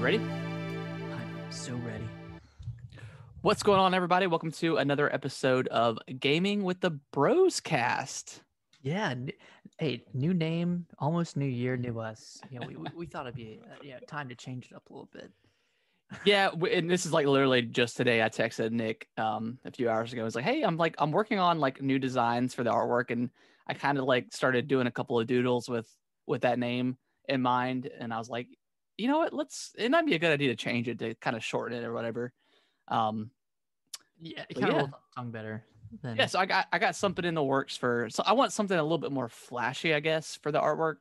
ready? I'm so ready. What's going on, everybody? Welcome to another episode of Gaming with the Bros Cast. Yeah. Hey, new name, almost new year, new us. We thought it'd be time to change it up a little bit. Yeah, and this is like literally just today. I texted Nick a few hours ago. I was like, "Hey, I'm working on like new designs for the artwork, and I kind of like started doing a couple of doodles with that name in mind." And I was like, "You know what? It might be a good idea to change it to kind of shorten it or whatever." Yeah, it But kind of yeah. rolls off the tongue better than Yeah, so I got something in the works so I want something a little bit more flashy, I guess, for the artwork.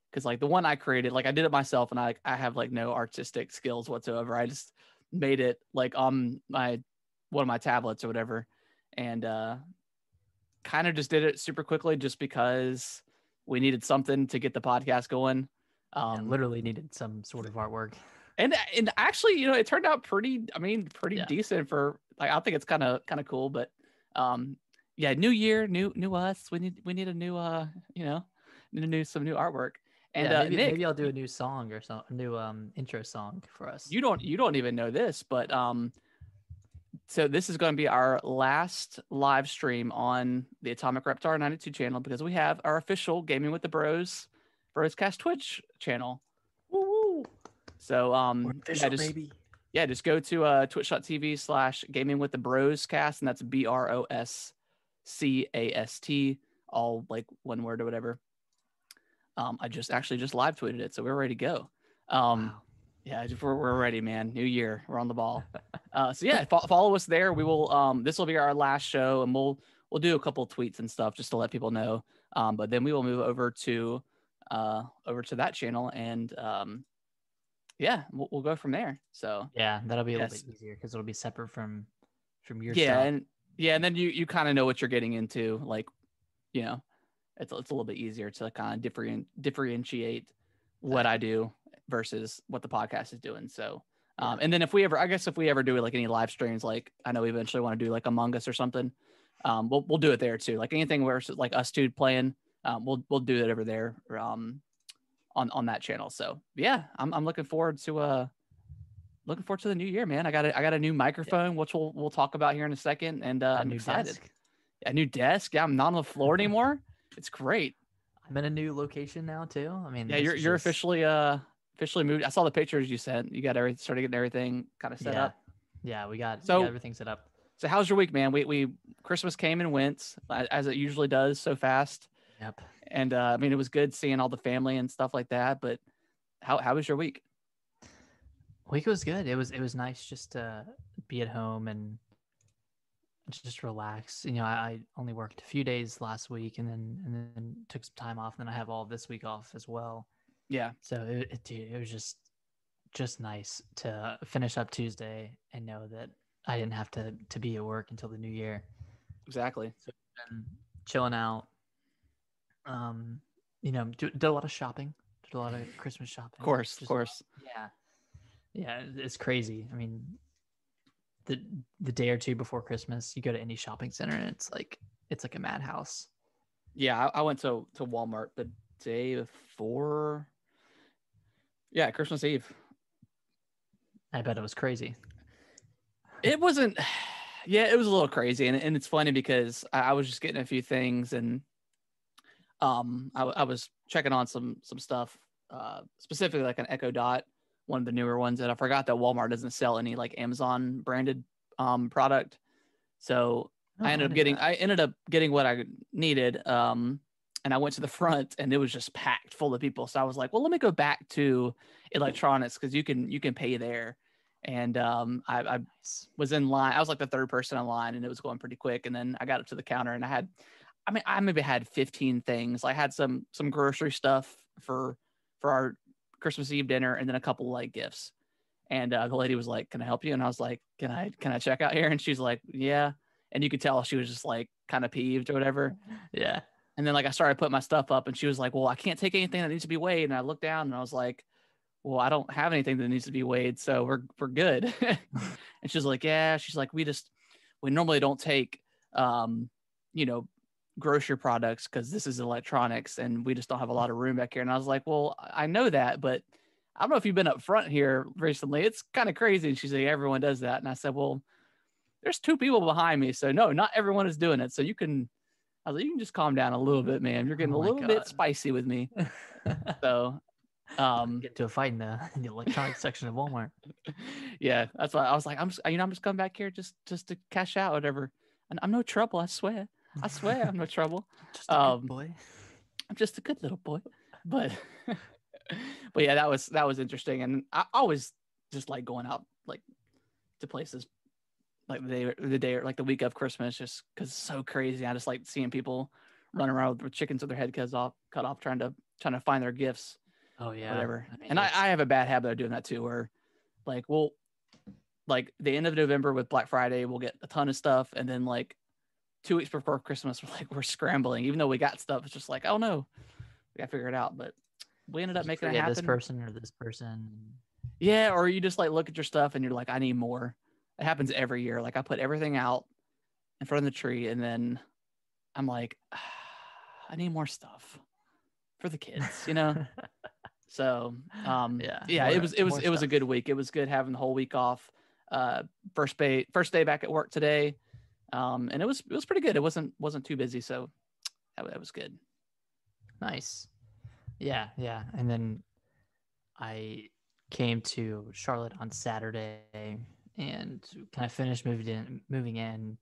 Because like the one I created, like I did it myself, and I have like no artistic skills whatsoever. I just made it like on one of my tablets or whatever, and kind of just did it super quickly just because we needed something to get the podcast going. literally needed some sort of artwork. And actually, it turned out pretty Yeah. decent for like I think it's kind of cool, but yeah, new year, new us. We need a new some new artwork. And Yeah, maybe Nick, I'll do a new song or a new intro song for us. you don't even know this, but so this is going to be our last live stream on the Atomic Reptar 92 channel because we have our official Gaming with the Broscast Twitch channel. Woo! So We're official, baby. Yeah, just go to twitch.tv/gaming with the Broscast, and that's BROSCAST, all like one word or whatever. I just live tweeted it, so we're ready to go. Wow. Yeah, we're ready, man. New year, we're on the ball. So yeah, follow us there. We will. This will be our last show, and we'll do a couple of tweets and stuff just to let people know. But then we will move over to that channel, and yeah, we'll go from there. So yeah, that'll be a little bit easier because it'll be separate from your stuff. And then you kind of know what you're getting into. Like, it's a little bit easier to kind of differentiate what I do versus what the podcast is doing. So, and then if we ever do like any live streams, like I know we eventually want to do like Among Us or something, we'll do it there too. Like anything where it's like us two playing, we'll do it over there, on that channel. So yeah, I'm looking forward to the new year, man. I got a new microphone, which we'll talk about here in a second, and I'm excited. Desk. A new desk. Yeah, I'm not on the floor anymore. It's great. I'm in a new location now too. I mean, yeah, you're officially moved. I saw the pictures you sent. You got started getting everything kind of set up. Yeah, we got everything set up. So how's your week, man? We Christmas came and went as it usually does, so fast. Yep. And I mean, it was good seeing all the family and stuff like that. But how was your week? Week was good. It was nice just to be at home and just relax. I only worked a few days last week and then took some time off. And then I have all this week off as well. Yeah. So it was just nice to finish up Tuesday and know that I didn't have to be at work until the new year. Exactly. So chilling out. Did a lot of shopping. Did a lot of Christmas shopping. Of course. Yeah, it's crazy. I mean, the day or two before Christmas, you go to any shopping center and it's like a madhouse. Yeah, I went to Walmart the day before. Yeah, Christmas Eve. I bet it was crazy. It wasn't. Yeah, it was a little crazy, and it's funny because I was just getting a few things, and I was checking on some stuff, specifically like an Echo Dot, one of the newer ones, and I forgot that Walmart doesn't sell any like Amazon branded product. So I ended up getting what I needed. And I went to the front and it was just packed full of people. So I was like, well, let me go back to electronics because you can pay there. And I was in line. I was like the third person in line and it was going pretty quick. And then I got up to the counter and I maybe had 15 things. I had some grocery stuff for our Christmas Eve dinner and then a couple like gifts. And the lady was like, "Can I help you?" And I was like, "Can I check out here?" And she's like, "Yeah." And you could tell she was just like kind of peeved or whatever. Yeah. And then like I started putting my stuff up and she was like, "Well, I can't take anything that needs to be weighed." And I looked down and I was like, "Well, I don't have anything that needs to be weighed, so we're good." And she's like, "Yeah." She's like, we normally don't take grocery products because this is electronics and we just don't have a lot of room back here." And I was like, "Well, I know that, but I don't know if you've been up front here recently. It's kind of crazy. And she's like, everyone does that. And I said, well, there's 2 people behind me. So no, not everyone is doing it. So you can, I was like, you can just calm down a little bit, man. You're getting Oh a my little bit God. spicy with me. So, Get into a fight in the electronics section of Walmart. yeah, that's why I was like, I'm just coming back here just to cash out, whatever. And I'm no trouble. I swear. I'm no trouble. Just a good boy. I'm just a good little boy. But, but yeah, that was interesting. And I always just like going out like to places like the day or like the week of Christmas, just because it's so crazy. I just like seeing people run around with chickens with their head cut off, trying to find their gifts. Oh yeah, whatever. I mean, And I have a bad habit of doing that too, where like like the end of November with Black Friday, we'll get a ton of stuff, and then like 2 weeks before Christmas, we're scrambling, even though we got stuff. It's just like, oh no, we got to figure it out. But we ended up making it happen. This person or this person. Yeah, or you just like look at your stuff and you're like, I need more. It happens every year. Like I put everything out in front of the tree, and then I'm like, I need more stuff for the kids, you know. So it was a good week. It was good having the whole week off. First day back at work today, and it was pretty good. It wasn't too busy, so that was good. Nice. Yeah. And then I came to Charlotte on Saturday and kind of finished moving in.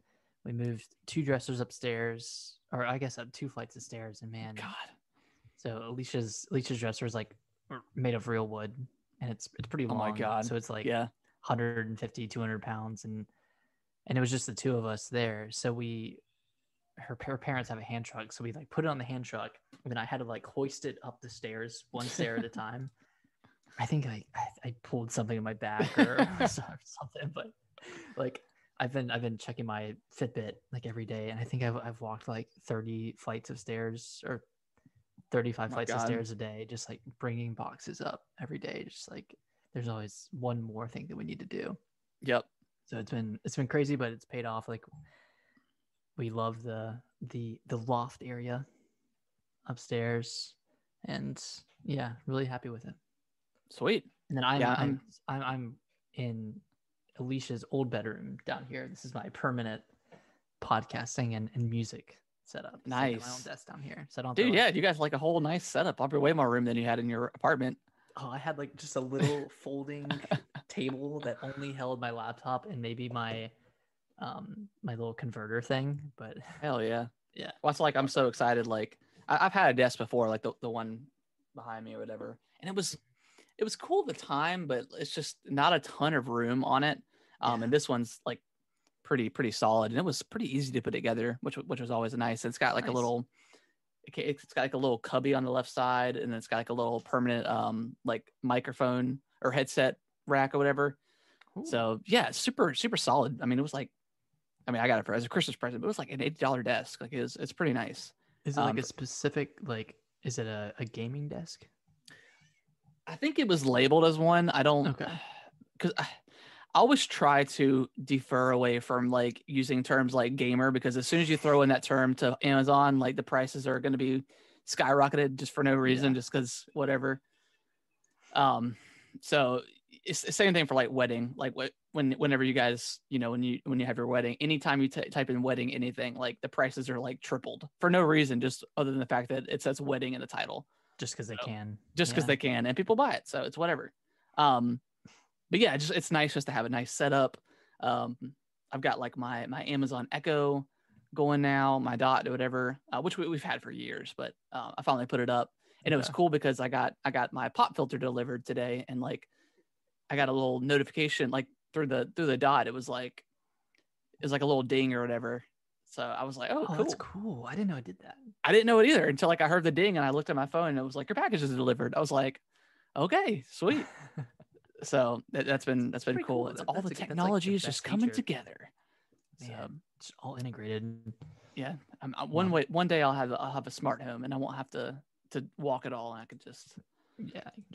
We moved 2 dressers upstairs, or I guess up 2 flights of stairs, and man, God. So Alicia's dresser is like made of real wood, and it's pretty long. Oh my God. So it's like 150, 200 pounds, and it was just the 2 of us there. So her parents have a hand truck, so we like put it on the hand truck, and then I had to like hoist it up the stairs, one stair at a time. I think I pulled something in my back or something, but like I've been checking my Fitbit like every day, and I think I've walked like 30 flights of stairs or 35 flights of stairs a day, just like bringing boxes up every day. Just like there's always one more thing that we need to do. Yep. So it's been crazy, but it's paid off. Like we love the loft area upstairs, and yeah, really happy with it. Sweet. And then I'm in Alicia's old bedroom down here. This is my permanent podcasting and music setup. Nice. So my own desk down here. So I don't. Dude, you guys like a whole nice setup. Probably way more room than you had in your apartment. Oh, I had like just a little folding table that only held my laptop and maybe my my little converter thing. But hell yeah. Yeah. Well, it's like I'm so excited. Like I've had a desk before, like the one behind me or whatever, and it was cool at the time, but it's just not a ton of room on it. And this one's like pretty solid, and it was pretty easy to put together, which was always nice. It's got like it's got like a little cubby on the left side, and it's got like a little permanent like microphone or headset rack or whatever. Ooh. So yeah, super solid. I mean, it was like, I got it as a Christmas present, but it was like an $80 desk. Like it's pretty nice. Is it like a specific, like, is it a gaming desk? I think it was labeled as one. I don't, okay, because I always try to defer away from like using terms like gamer, because as soon as you throw in that term to Amazon, like the prices are going to be skyrocketed just for no reason, just because whatever. So it's the same thing for like wedding, like whenever you guys, when you have your wedding, anytime you type in wedding anything, like the prices are like tripled for no reason, just other than the fact that it says wedding in the title. Just because they can. Just because they can, and people buy it, so it's whatever. But yeah, it's nice just to have a nice setup. I've got like my Amazon Echo going now, my Dot or whatever, which we've had for years, but I finally put it up, and it was cool because I got my pop filter delivered today, and like I got a little notification like through the Dot. It was like a little ding or whatever. So I was like, oh, cool. That's cool. I didn't know it did that. I didn't know it either until like I heard the ding, and I looked at my phone, and it was like, your package is delivered. I was like, okay, sweet. So that's been cool. It's all the technology is just coming together. Yeah, it's all integrated. Yeah, one day I'll have a smart home, and I won't have to walk at all, and I could just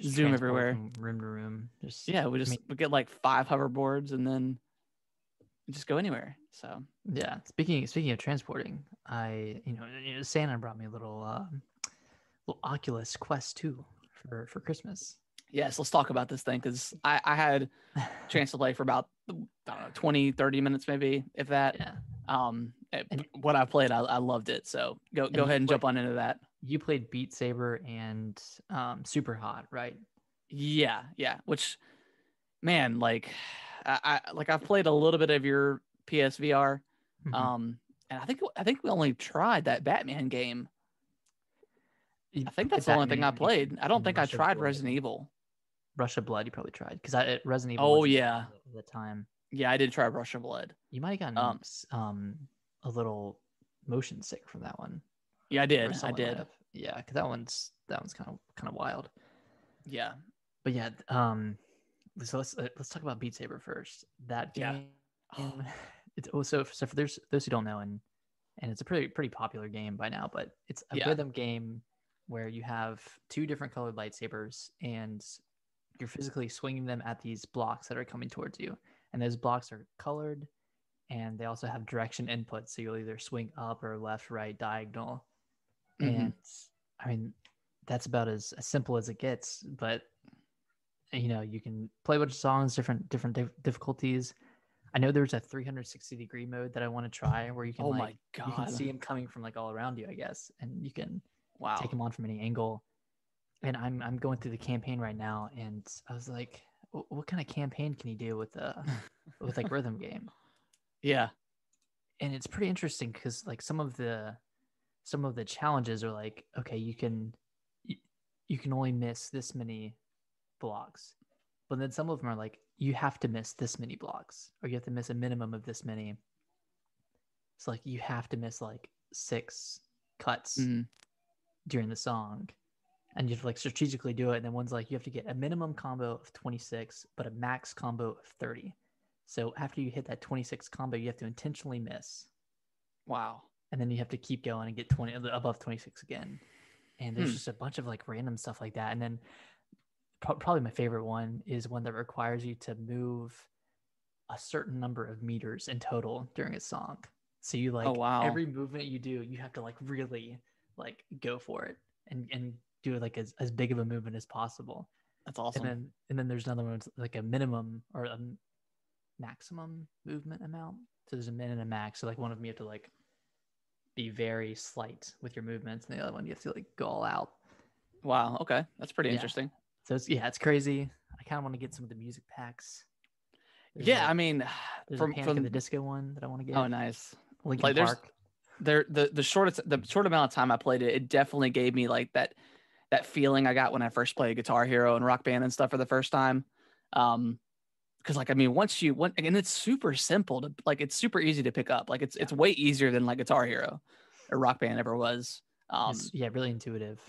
zoom everywhere, from room to room. We get like 5 hoverboards, and then just go anywhere. So yeah. Speaking of transporting, Santa brought me a little Oculus Quest 2 for Christmas. Yes, let's talk about this thing because I had a chance to play for about, I don't know, 20, 30 minutes maybe, if that. Yeah. And What I played, I loved it. So go you ahead and jump on into that. You played Beat Saber and Super Hot, right? Yeah, yeah. Which, man, like I've played a little bit of your PSVR, Mhm. and I think we only tried that Batman game. You I think played that's the only thing I Batman played. I don't and think I Rush of tried Blood. Resident Evil. Rush of Blood, you probably tried because Resident Evil Oh wasn't yeah, out at the time. yeah, I did try Rush of Blood. You might have gotten a little motion sick from that one, Yeah, I or did. I someone might did. have. Yeah, because that one's kind of wild. Yeah, But yeah, so let's talk about Beat Saber first. That yeah. game, it's also so for those who don't know, and it's a pretty popular game by now, but it's a Yeah. rhythm game where you have two different colored lightsabers and you're physically swinging them at these blocks that are coming towards you, and those blocks are colored and they also have direction input, so you'll either swing up or left, right, diagonal. Mm-hmm. And I mean, that's about as simple as it gets, but you can play a bunch of songs, different difficulties. I know there's a 360-degree mode that I want to try where you can Oh my you can god! see them coming from like all around you, I guess, and you can take Wow. them on from any angle. And I'm going through the campaign right now, and I was like, what kind of campaign can you do with like rhythm game? Yeah. And it's pretty interesting because like some of the challenges are like, okay, you can only miss this many blocks, but then some of them are like you have to miss this many blocks, or you have to miss a minimum of this many. So like you have to miss like 6 cuts Mm-hmm. during the song, and you have to like strategically do it. And then one's like you have to get a minimum combo of 26, but a max combo of 30. So after you hit that 26 combo, you have to intentionally miss, Wow. and then you have to keep going and get 20 above 26 again. And there's Hmm. just a bunch of like random stuff like that. And then probably my favorite one is one that requires you to move a certain number of meters in total during a song. So you Oh like wow. every movement you do, you have to like really like go for it and do it like as big of a movement as possible. That's awesome. And then there's another one like a minimum or a maximum movement amount. So there's a min and a max. So like one of them you have to like be very slight with your movements, and the other one you have to like go all out. Wow. Okay, that's pretty Yeah. interesting. So it's crazy. I kind of want to get some of the music packs. Yeah, I mean, There's a Panic at the Disco one that I want to get. Oh, nice. Linkin Park. The short amount of time I played it, it definitely gave me like that feeling I got when I first played Guitar Hero and Rock Band and stuff for the first time. Because like I mean, once you went, and it's super simple to like, it's super easy to pick up. Like it's way easier than like Guitar Hero or Rock Band ever was. Really intuitive.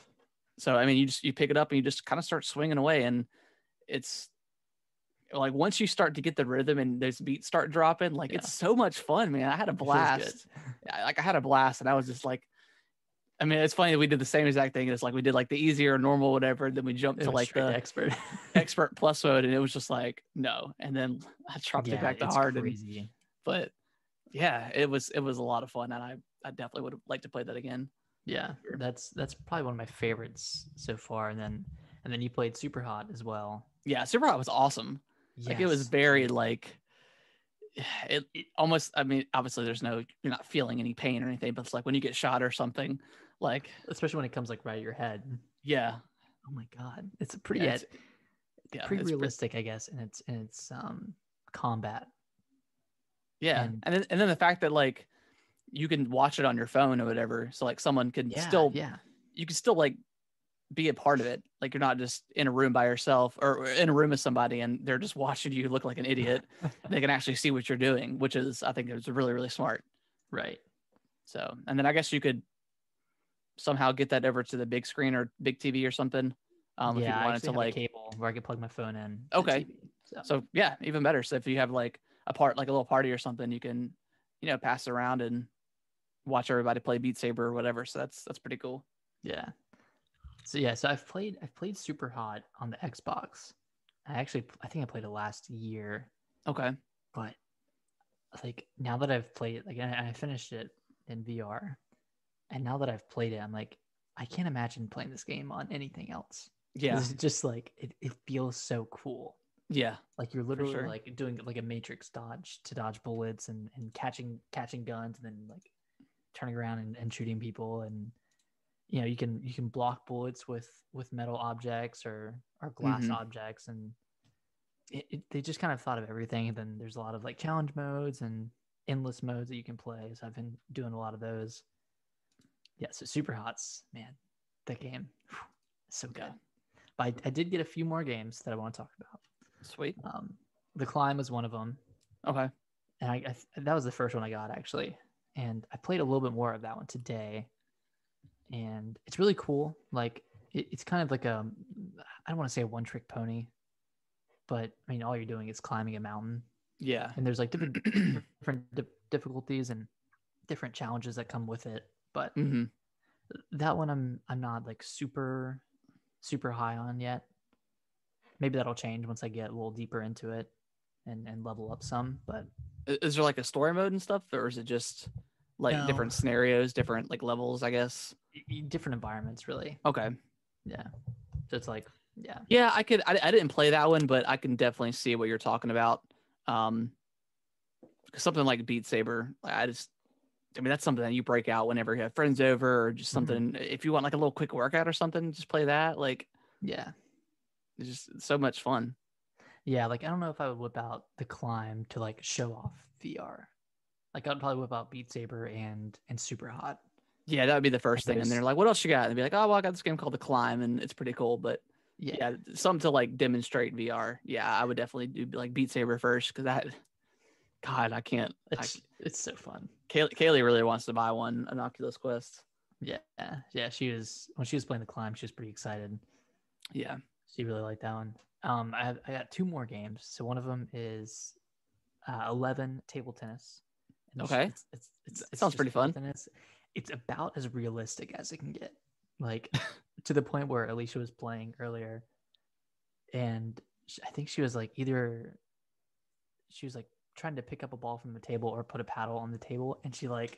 So I mean, you pick it up and you just kind of start swinging away, and it's like once you start to get the rhythm and those beats start dropping, like it's so much fun, man. I had a blast. Like I had a blast, and I was just like, I mean, it's funny that we did the same exact thing. It's like we did like the easier, normal, whatever. Then we jumped to like the expert plus mode, and it was just like no. And then I dropped it back to hard. Crazy. But yeah, it was a lot of fun, and I definitely would like to play that again. Yeah, that's probably one of my favorites so far. And then you played Super Hot as well. Yeah, Super Hot was awesome. Yes. Like it was very like it almost. I mean, obviously, you're not feeling any pain or anything, but it's like when you get shot or something, like especially when it comes like right at your head. Yeah. Oh my god, it's a pretty pretty realistic, I guess, in its combat. Yeah, and then the fact that like you can watch it on your phone or whatever, so like someone can you can still like be a part of it. Like you're not just in a room by yourself or in a room with somebody and they're just watching you look like an idiot. They can actually see what you're doing, which is, I think it's really, really smart. Right. So, and then I guess you could somehow get that over to the big screen or big TV or something. If you wanted to like a cable where I could plug my phone in. Okay. So yeah, even better. So if you have like a little party or something, you can, pass it around and watch everybody play Beat Saber or whatever. So that's pretty cool. Yeah. So I've played Super Hot on the Xbox. I think I played it last year. Okay. But like now that I've played it, like I finished it in VR, and now that I've played it, I'm like, I can't imagine playing this game on anything else. Yeah. It's just like it feels so cool. Yeah. Like you're literally sure. like doing like a matrix dodge to dodge bullets and catching guns and then like turning around and shooting people. And you know, you can block bullets with metal objects or glass Mm-hmm. objects. And they just kind of thought of everything. And then there's a lot of like challenge modes and endless modes that you can play. So I've been doing a lot of those. Yeah, so Super Hots, man, that game, whew, so good. Yeah. But I did get a few more games that I want to talk about. Sweet. The Climb was one of them, Okay. and I that was the first one I got actually, and I played a little bit more of that one today, and it's really cool. Like it's kind of like a, I don't want to say a one-trick pony, but I mean all you're doing is climbing a mountain, Yeah. and there's like different difficulties and different challenges that come with it. But Mm-hmm. that one I'm not like super high on yet. Maybe that'll change once I get a little deeper into it and level up some. But Is there like a story mode and stuff, or is it just like No. different scenarios, different like levels, I guess? different environments, really. Okay. Yeah. So it's like, yeah. Yeah, I didn't play that one, but I can definitely see what you're talking about. Something like Beat Saber, I mean, that's something that you break out whenever you have friends over, or just something. If you want like a little quick workout or something, just play that. Like, Yeah. it's just so much fun. Yeah. Like, I don't know if I would whip out the Climb to like show off VR. Like, I'd probably whip out Beat Saber and Super Hot. Yeah, that would be the first Like, thing. And they're like, "What else you got?" And they'd be like, "Oh, well, I got this game called The Climb, and it's pretty cool." But yeah, something to like demonstrate VR. Yeah, I would definitely do like Beat Saber first, because that, God, I can't. It's so fun. Kaylee really wants to buy an Oculus Quest. Yeah. When she was playing the Climb, she was pretty excited. Yeah, she really liked that one. I got two more games. So one of them is 11 table tennis. And okay, it sounds pretty fun. Tennis. It's about as realistic as it can get, like to the point where Alicia was playing earlier, and I think she was like trying to pick up a ball from the table or put a paddle on the table, and she like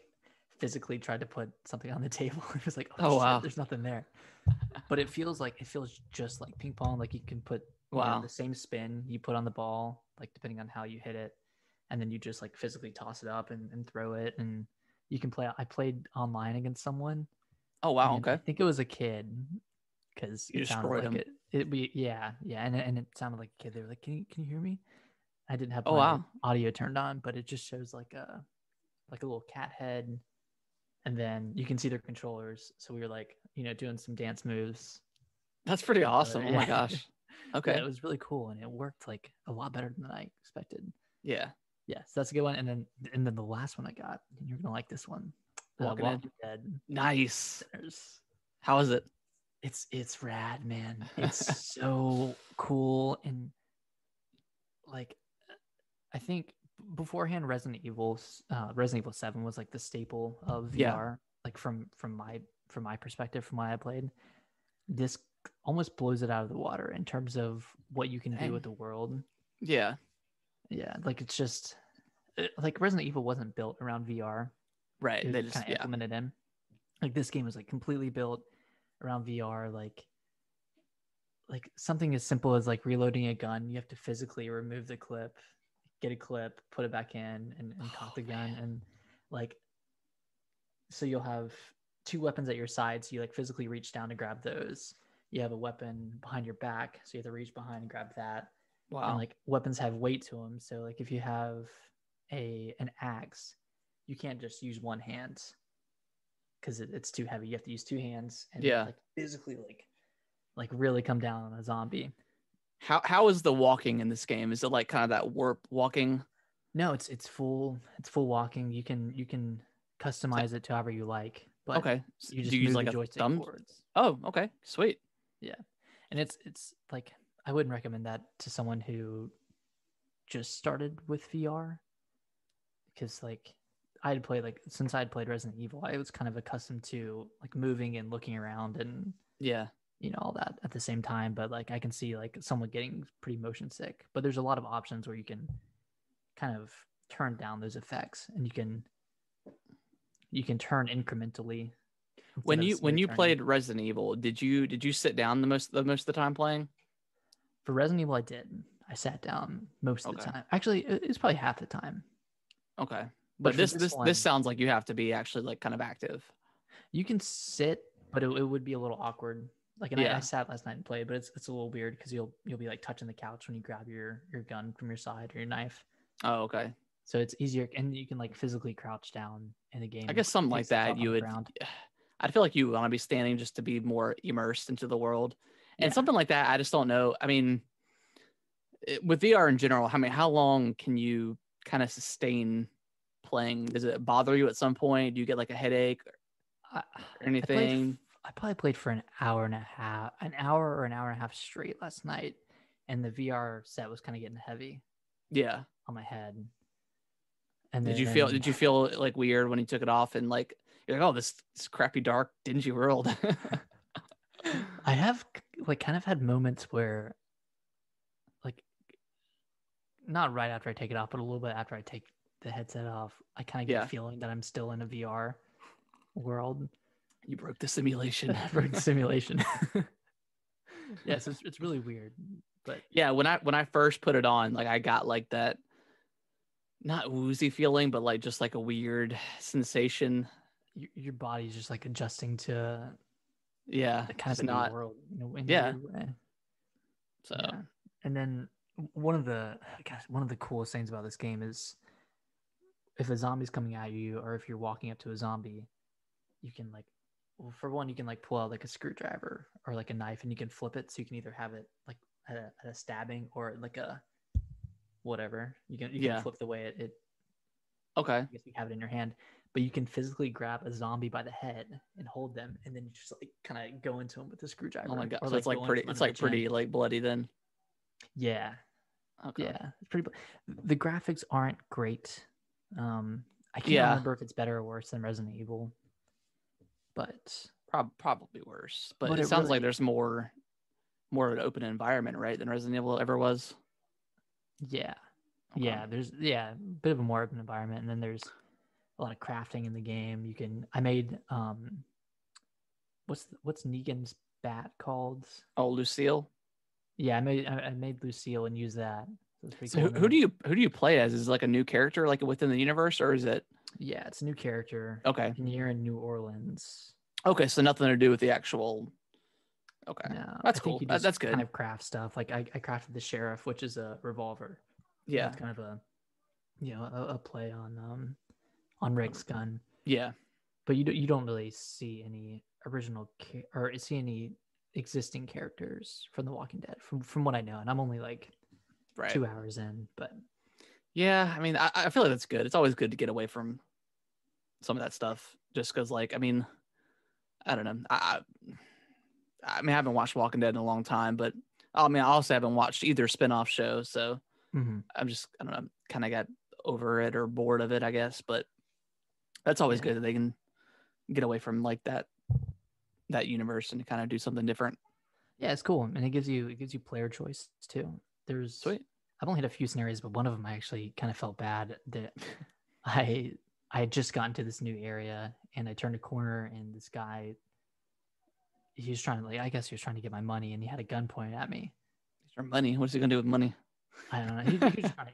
physically tried to put something on the table. It was like, oh shit, wow, there's nothing there. But it feels just like ping pong. Like you can put the same spin you put on the ball, like depending on how you hit it, and then you just like physically toss it up and throw it, and you can play. I played online against someone. Oh wow, okay. I think it was a kid, because you it sounded like him. yeah, and it sounded like a kid. They were like, can you hear me? I didn't have audio turned on, but it just shows like a little cat head, and then you can see their controllers. So we were like, doing some dance moves. That's pretty awesome. Oh my gosh. Okay. Yeah, it was really cool, and it worked like a lot better than I expected. Yeah. Yeah, so that's a good one. And then the last one I got, and you're gonna like this one. Walking Dead. Nice. Sinners. How is it? It's rad, man. It's so cool. And like, I think beforehand, Resident Evil 7 was like the staple of VR. Yeah. Like from my perspective, from what I played, this almost blows it out of the water in terms of what you can do with the world. Yeah. Yeah, like it's just like Resident Evil wasn't built around VR. Right. They just kind of implemented in. Like this game was like completely built around VR. Like something as simple as like reloading a gun, you have to physically remove the clip, get a clip, put it back in, and cock the gun. And like, so you'll have two weapons at your side. So you like physically reach down to grab those. You have a weapon behind your back, so you have to reach behind and grab that. Wow. And like weapons have weight to them. So like if you have an axe, you can't just use one hand because it's too heavy. You have to use two hands and like physically like really come down on a zombie. How is the walking in this game? Is it like kind of that warp walking? No, it's full walking. You can customize it to however you like. But okay, you just use like a joystick forwards. Oh, okay, sweet. Yeah, and it's like I wouldn't recommend that to someone who just started with VR, because like since I'd played Resident Evil, I was kind of accustomed to like moving and looking around and all that at the same time. But like I can see like someone getting pretty motion sick. But there's a lot of options where you can kind of turn down those effects, and you can turn incrementally. instead of when smooth you turning. played Resident Evil, did you sit down the most of the time playing? For Resident Evil, I did. I sat down most of the Okay. time. Actually, it was probably half the time. Okay. But But for this one, sounds like you have to be actually like kind of active. you can sit, but it would be a little awkward. Like, and I Yeah. sat last night and played, but it's a little weird because you'll be like touching the couch when you grab your gun from your side or your knife. Oh, okay. So it's easier, and you can like physically crouch down in the game. I guess something like that you would. Ground. I'd feel like you want to be standing just to be more immersed into the world, and Yeah. something like that. I just don't know. I mean, with VR in general, how long can you kind of sustain playing? Does it bother you at some point? Do you get like a headache or anything? I probably played for an hour and a half, an hour or an hour and a half straight last night, and the VR set was kind of getting heavy Yeah. on my head. And did you feel like weird when you took it off and like you're like, oh, this crappy dark dingy world? I have like kind of had moments where, like, not right after I take it off, but a little bit after I take the headset off, I kind of get a feeling that I'm still in a VR world. You broke the simulation. Broke the simulation. Yeah, so it's really weird. But yeah, when I first put it on, like I got like that, not woozy feeling, but like just like a weird sensation. Your body's just like adjusting to kind of a new world, in a weird way. So and then one of the coolest things about this game is if a zombie's coming at you or if you're walking up to a zombie, you can like, well, for one, you can like pull out like a screwdriver or like a knife and you can flip it, so you can either have it like at a stabbing or like a whatever. You can flip the way it okay. I guess you have it in your hand, but you can physically grab a zombie by the head and hold them, and then you just like kind of go into them with a screwdriver. Oh my god! Or, so it's like pretty. It's like pretty like bloody then. Yeah. Okay. Yeah, it's pretty. The graphics aren't great. I can't remember if it's better or worse than Resident Evil, but probably worse. But it sounds like there's more of an open environment, right, than Resident Evil ever was. Yeah. Okay. Yeah, there's a bit of a more open environment, and then there's a lot of crafting in the game. I made what's Negan's bat called? Oh, Lucille. Yeah, I made Lucille and used that. So cool. Who do you play as? Is it like a new character like within the universe, or is it? Yeah, it's a new character. Okay. And you're in New Orleans. Okay, so nothing to do with the actual. Okay, no, that's cool. That's good. Kind of craft stuff. Like I crafted the sheriff, which is a revolver. Yeah, it's kind of a play on Rick's gun. Yeah, but you don't really see any original or see any existing characters from The Walking Dead from what I know, and I'm only like 2 hours in. But yeah, I mean, I feel like that's good. It's always good to get away from some of that stuff, just because, like, I mean, I don't know. I mean, I haven't watched Walking Dead in a long time, but I mean, I also haven't watched either spinoff show, so I'm just, I don't know, kind of got over it or bored of it, I guess. But that's always good that they can get away from like that universe and kind of do something different. Yeah, it's cool, and it gives you player choice too. There's sweet. I've only hit a few scenarios, but one of them I actually kind of felt bad that I had just gotten to this new area and I turned a corner and this guy, he was trying to, I guess he was trying to get my money, and he had a gun pointed at me. Your money? What's he gonna do with money? I don't know. He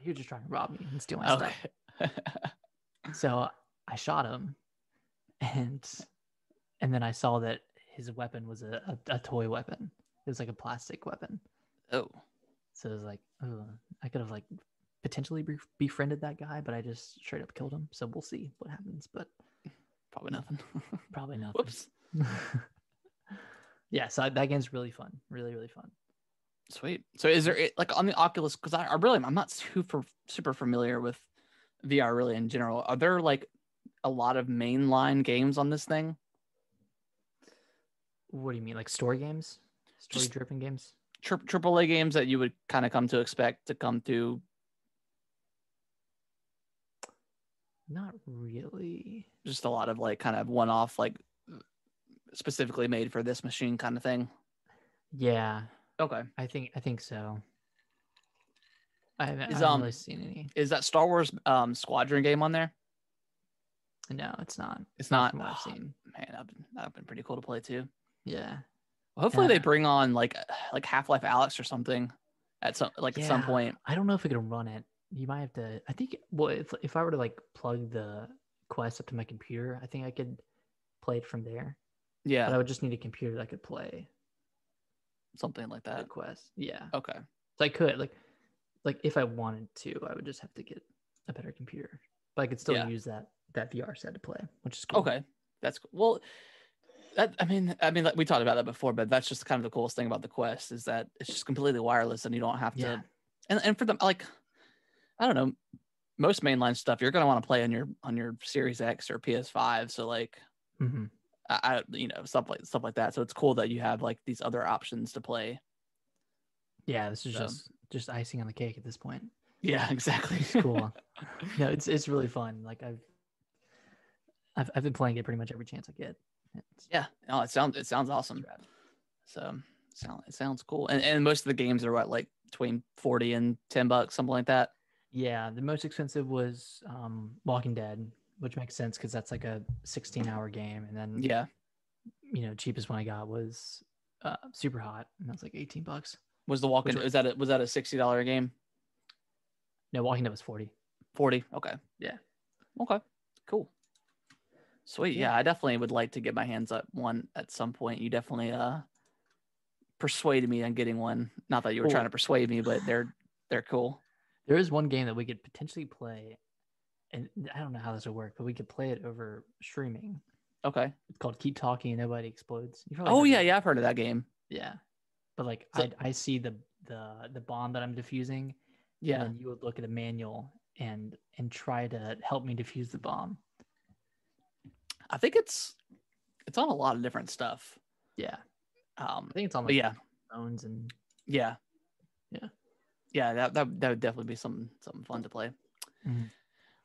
was just trying to rob me and steal my stuff. So I shot him, and then I saw that his weapon was a toy weapon. It was like a plastic weapon. Oh. So it was like, oh, I could have like potentially befriended that guy, but I just straight up killed him. So we'll see what happens, but probably nothing. Probably nothing. Whoops. Yeah, so that game's really fun. Really, really fun. Sweet. So is there like on the Oculus, because I'm not super familiar with VR really in general. Are there like a lot of mainline games on this thing? What do you mean, like story games? Story-driven games? AAA games that you would kind of come to expect to come to? Not really. Just a lot of like kind of one-off, like specifically made for this machine kind of thing. Yeah. Okay. I think so. I haven't really seen any. Is that Star Wars Squadron game on there? No, it's not. It's not. from what I've Oh, seen. man, that'd been pretty cool to play too. Yeah. Well, hopefully they bring on like Half-Life Alyx or something at some point. I don't know if we can run it. You might have to. I think. Well, if I were to like plug the Quest up to my computer, I think I could play it from there. Yeah, but I would just need a computer that could play something like the that. Quest. Yeah. Okay. So I could like if I wanted to, I would just have to get a better computer, but I could still use that VR set to play, which is cool. Okay, that's cool. Well. I mean, like we talked about that before, but that's just kind of the coolest thing about the Quest is that it's just completely wireless and you don't have to. And for them, like, I don't know, most mainline stuff you're gonna want to play on your Series X or PS5. So like, I stuff like that. So it's cool that you have like these other options to play. Yeah, this is just icing on the cake at this point. Yeah, exactly. It's cool. No, it's really fun. Like I've been playing it pretty much every chance I get. No, it sounds awesome. So it sounds cool. And most of the games are what, like between $40 and $10, something like that. Yeah, the most expensive was Walking Dead, which makes sense because that's like a 16-hour game. And then cheapest one I got was Super Hot, and that's like $18. Was the Walking Dead, was that a $60 game? No, Walking Dead was 40. 40. Okay. Yeah. Okay. Cool. Sweet. Yeah, I definitely would like to get my hands on one at some point. You definitely persuaded me on getting one. Not that you were trying to persuade me, but they're cool. There is one game that we could potentially play, and I don't know how this would work, but we could play it over streaming. Okay. It's called Keep Talking and Nobody Explodes. I've heard of that game. Yeah, but like I see the bomb that I'm defusing. Yeah. And you would look at a manual and try to help me defuse the bomb. I think it's on a lot of different stuff. Yeah. I think it's on phones and yeah. That would definitely be something fun to play. Mm-hmm.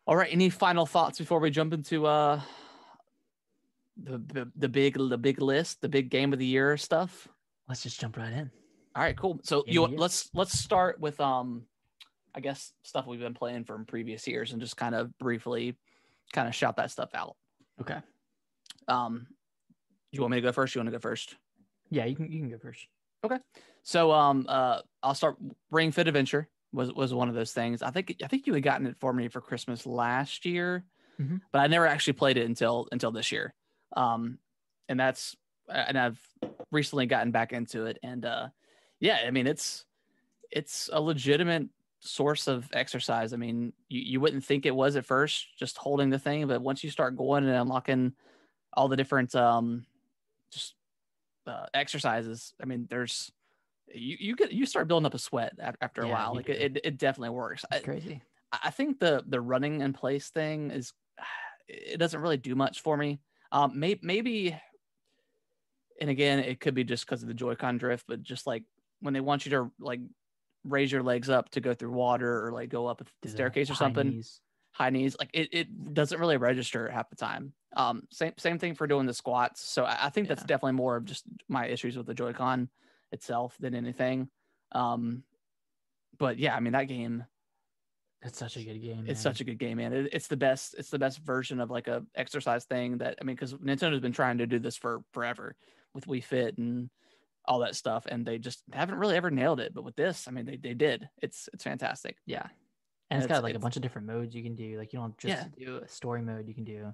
All right. Any final thoughts before we jump into the big list, the big game of the year stuff? Let's just jump right in. All right, cool. So let's start with I guess stuff we've been playing from previous years and just kind of briefly kind of shout that stuff out. Okay. Do you want me to go first? You want to go first? Yeah, you can go first. Okay. So I'll start. Ring Fit Adventure was one of those things. I think you had gotten it for me for Christmas last year, but I never actually played it until this year. And I've recently gotten back into it, and I mean it's a legitimate source of exercise. I mean, you wouldn't think it was at first, just holding the thing, but once you start going and unlocking all the different exercises, I mean, there's you start building up a sweat after a while. Like it definitely works. It's crazy. I think the running in place thing it doesn't really do much for me. Maybe, and again, it could be just because of the Joy-Con drift, but just like when they want you to like raise your legs up to go through water or like go up a staircase or something, high knees, like it doesn't really register half the time. Same thing for doing the squats. So I think that's definitely more of just my issues with the Joy-Con itself than anything. But yeah, I mean, that game, it's such a good game. It's such a good game, man. It's the best version of like a exercise thing that, I mean, because Nintendo's been trying to do this for forever with Wii Fit and all that stuff, and they just haven't really ever nailed it. But with this, I mean, they did. It's fantastic. Yeah. And it's got like a bunch of different modes you can do. Like you don't just do a story mode. You can do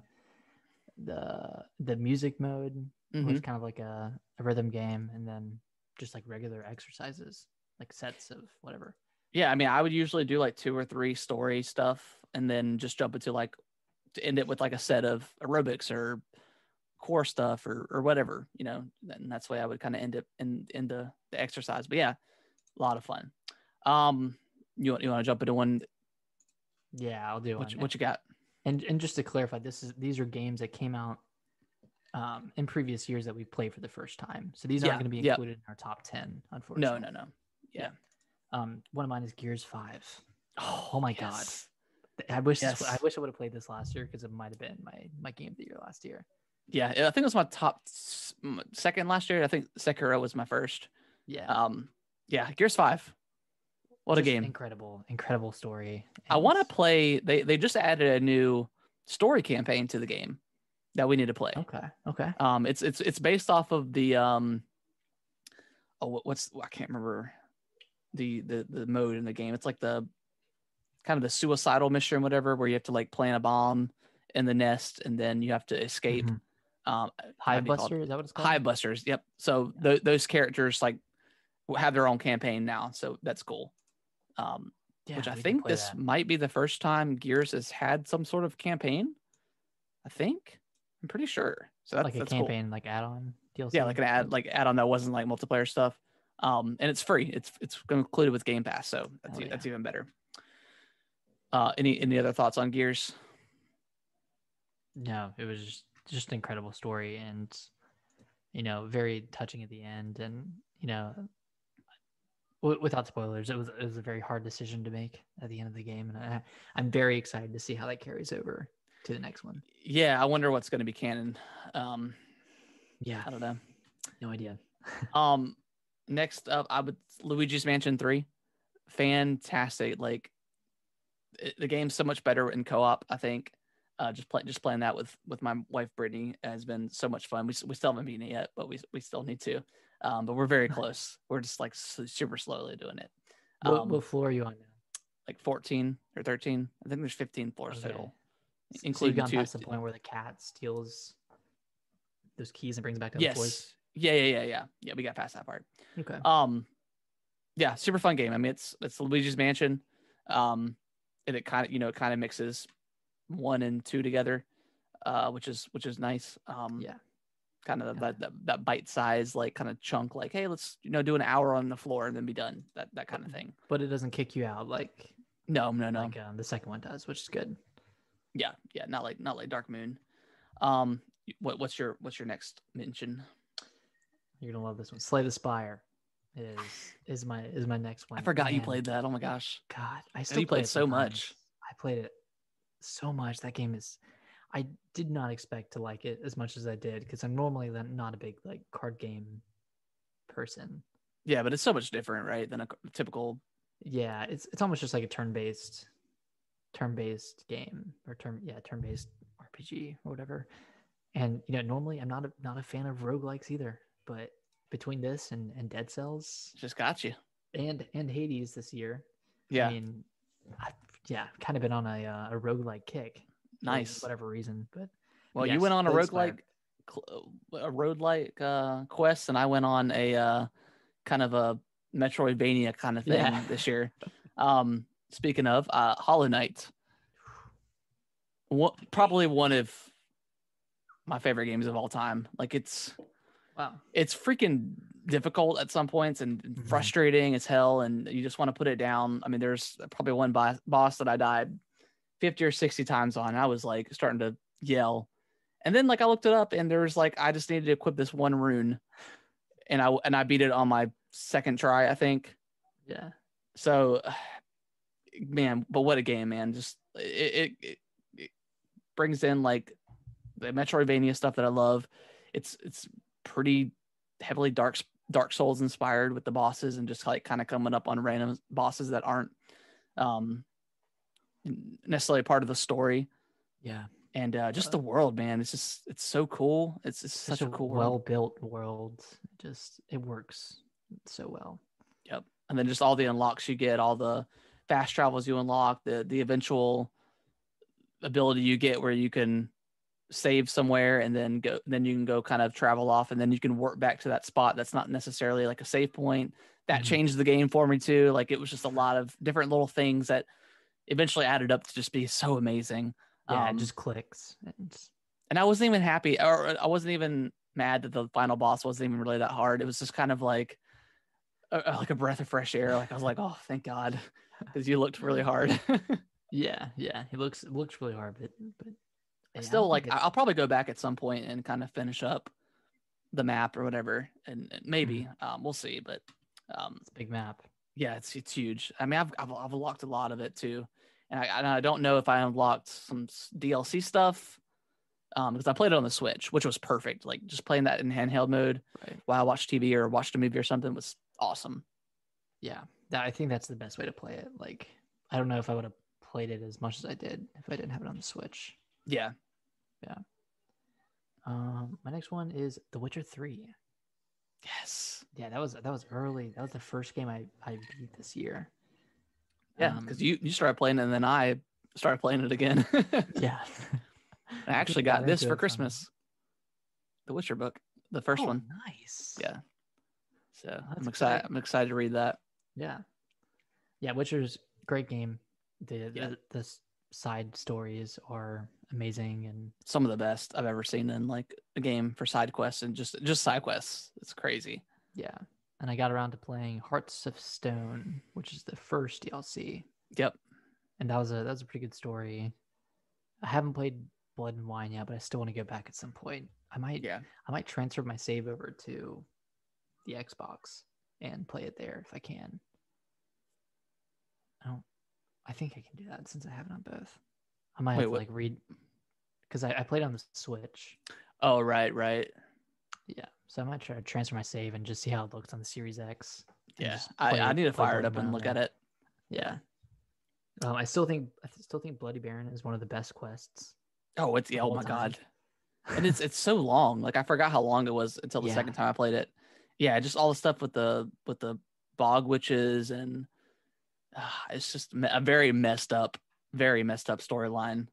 the music mode, which is kind of like a rhythm game, and then just like regular exercises, like sets of whatever. Yeah, I mean, I would usually do like 2 or 3 story stuff, and then just jump into like to end it with like a set of aerobics or core stuff or whatever, and that's the way I would kind of end it in the exercise. But yeah, a lot of fun. You want to jump into one? Yeah, I'll do one. What you got? And just to clarify, these are games that came out in previous years that we played for the first time. So these aren't going to be included in our top 10, unfortunately. No. Yeah. One of mine is Gears 5. Oh my God. I wish I would have played this last year because it might have been my game of the year last year. Yeah, I think it was my top second last year. I think Sekiro was my first. Yeah. Gears 5. What a game. Incredible story. I want to play. They just added a new story campaign to the game that we need to play. Okay. It's based off of the I can't remember the mode in the game. It's like the kind of the suicidal mission, whatever, where you have to like plant a bomb in the nest and then you have to escape. Hive Buster, is that what it's called? Hive Busters. Yep. So those characters like have their own campaign now, so that's cool. Which I think this might be the first time Gears has had some sort of campaign. I'm pretty sure. So that's like a campaign, cool. Like add-on DLC. Yeah, like an add-on that wasn't like multiplayer stuff. And it's free. It's included with Game Pass, so that's even better. Any other thoughts on Gears? No, it was just an incredible story, and very touching at the end, and without spoilers, it was a very hard decision to make at the end of the game, and I'm very excited to see how that carries over to the next one. Yeah, I wonder what's going to be canon. Yeah, I don't know. No idea. Next up, Luigi's Mansion 3. Fantastic. Like the game's so much better in co-op, I think. Just playing that with my wife Brittany has been so much fun. We still haven't beaten it yet, but we still need to. But we're very close. We're just like super slowly doing it. What floor are you on now? Like 14 or 13. I think there's 15 floors total. Including so you've gone past the point where the cat steals those keys and brings back to the floors. Yeah. We got past that part. Okay. Yeah, super fun game. I mean, it's Luigi's Mansion. And it kind of mixes 1 and 2 together, which is nice. Kind of that bite size, like kind of chunk, like, hey, let's do an hour on the floor and then be done. That kind of thing. But it doesn't kick you out like no. Like the second one does, which is good. Yeah, not like Dark Moon. What's your next mention? You're gonna love this one. Slay the Spire is my next one. I forgot you played that. Oh my gosh. God, I still play it so much. I played it so much. That game is. I did not expect to like it as much as I did because I'm normally not a big like card game person. Yeah, but it's so much different, right, than a typical. Yeah, it's almost just like a turn-based game or turn-based RPG or whatever. And normally I'm not a fan of roguelikes either, but between this and Dead Cells just got you. And Hades this year. Yeah. I mean, I've kind of been on a roguelike kick. Nice. For whatever reason, but yes, you went on a roguelike quest, and I went on a kind of a Metroidvania kind of thing this year. Speaking of Hollow Knight, probably one of my favorite games of all time. Like it's freaking difficult at some points and frustrating as hell, and you just want to put it down. I mean, there's probably one boss that I died 50 or 60 times on. I was like starting to yell, and then like I looked it up, and there's like I just needed to equip this one rune, and I beat it on my second try, I think. Yeah. So, man, but what a game, man! Just it brings in like the Metroidvania stuff that I love. It's pretty heavily Dark Souls inspired with the bosses, and just like kind of coming up on random bosses that aren't necessarily part of the story. Yeah. And just the world, man, it's so cool. It's such a cool well-built world. It works so well. Yep. And then just all the unlocks you get, all the fast travels you unlock, the eventual ability you get where you can save somewhere and then you can go kind of travel off, and then you can work back to that spot that's not necessarily like a save point. That changed the game for me too. Like it was just a lot of different little things that eventually added up to just be so amazing. Yeah, it just clicks. And I wasn't even happy, or I wasn't even mad that the final boss wasn't even really that hard. It was just kind of like a breath of fresh air. Like I was like, oh, thank God, because you looked really hard. Yeah, it looks really hard, but still, like I'll probably go back at some point and kind of finish up the map or whatever, and maybe we'll see. But it's a big map. Yeah, it's huge. I mean, I've unlocked a lot of it too. And I don't know if I unlocked some DLC stuff because I played it on the Switch, which was perfect. Like just playing that in handheld mode while I watched TV or watched a movie or something was awesome. Yeah, I think that's the best way to play it. Like, I don't know if I would have played it as much as I did if I didn't have it on the Switch. Yeah. My next one is The Witcher 3. Yes. Yeah, that was early. That was the first game I beat this year. Yeah, because you started playing it and then I started playing it again. Yeah. I actually got this for Christmas. The Witcher book, the first one. Nice. Yeah. So That's I'm excited. great. I'm excited to read that. Yeah. Yeah, Witcher's great game. The side stories are amazing and some of the best I've ever seen in like a game for side quests and just side quests. It's crazy. Yeah. And I got around to playing Hearts of Stone, which is the first DLC. Yep. And that was a pretty good story. I haven't played Blood and Wine yet, but I still want to go back at some point. I might transfer my save over to the Xbox and play it there if I can. I think I can do that since I have it on both. I might have to like read because I played on the Switch. Oh, right. Yeah, so I might try to transfer my save and just see how it looks on the Series X. Yeah, I need to fire it up and look at it. Yeah. I still think Bloody Baron is one of the best quests. Oh, oh my god, and it's so long. Like I forgot how long it was until the second time I played it. Yeah, just all the stuff with the bog witches and it's just a very messed up storyline.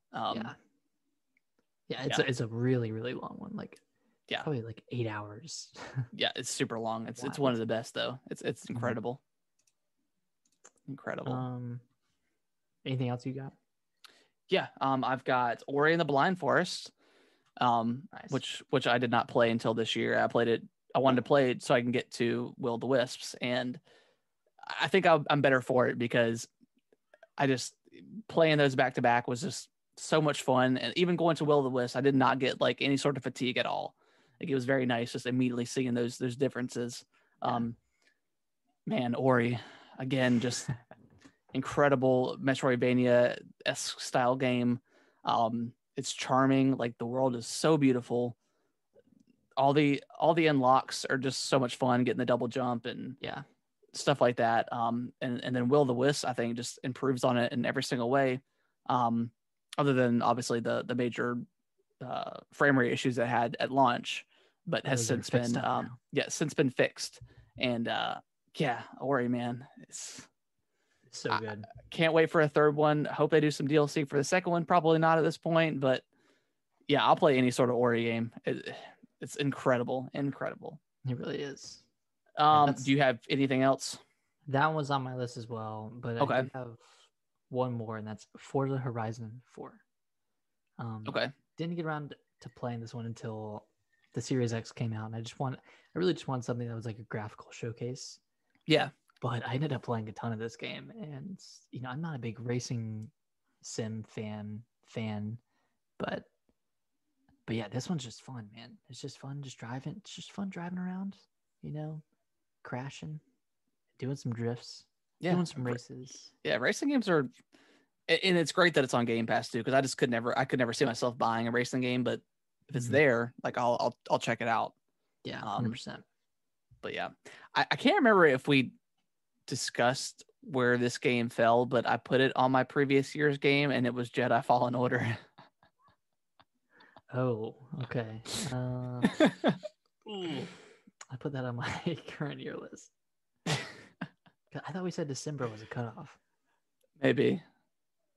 It's a really really long one. Like probably like 8 hours. Yeah, it's super long. It's one of the best though. It's incredible. Incredible. Anything else you got? Yeah, I've got Ori and the Blind Forest, nice. which I did not play until this year. I wanted to play it so I can get to Will o' the Wisps, and I think I'm better for it because I just playing those back to back was just so much fun. And even going to Will o' the Wisps, I did not get like any sort of fatigue at all. Like it was very nice just immediately seeing those differences. Man, Ori again, just incredible Metroidvania-esque style game. It's charming. Like the world is so beautiful. All the unlocks are just so much fun. Getting the double jump and stuff like that. And then Will o' the Wisps, I think, just improves on it in every single way. Other than obviously the major frame rate issues it had at launch, but has since been fixed. And Ori, man, it's so good. Can't wait for a third one. Hope they do some DLC for the second one. Probably not at this point, but yeah, I'll play any sort of Ori game. It's incredible. It really is. Do you have anything else? That was on my list as well, but I do have one more, and that's Forza Horizon 4. Didn't get around to playing this one until the Series X came out, and I really just wanted something that was like a graphical showcase. Yeah. But I ended up playing a ton of this game, and I'm not a big racing sim fan, but yeah, this one's just fun, man. It's just fun just driving. It's just fun driving around, crashing, doing some drifts, doing some races. Yeah, racing games are, and it's great that it's on Game Pass too, because I could never see myself buying a racing game, but if it's there, like I'll check it out. Yeah, 100%. But yeah, I can't remember if we discussed where this game fell, but I put it on my previous year's game, and it was Jedi Fallen Order. Oh, okay. I put that on my current year list. I thought we said December was a cutoff. Maybe.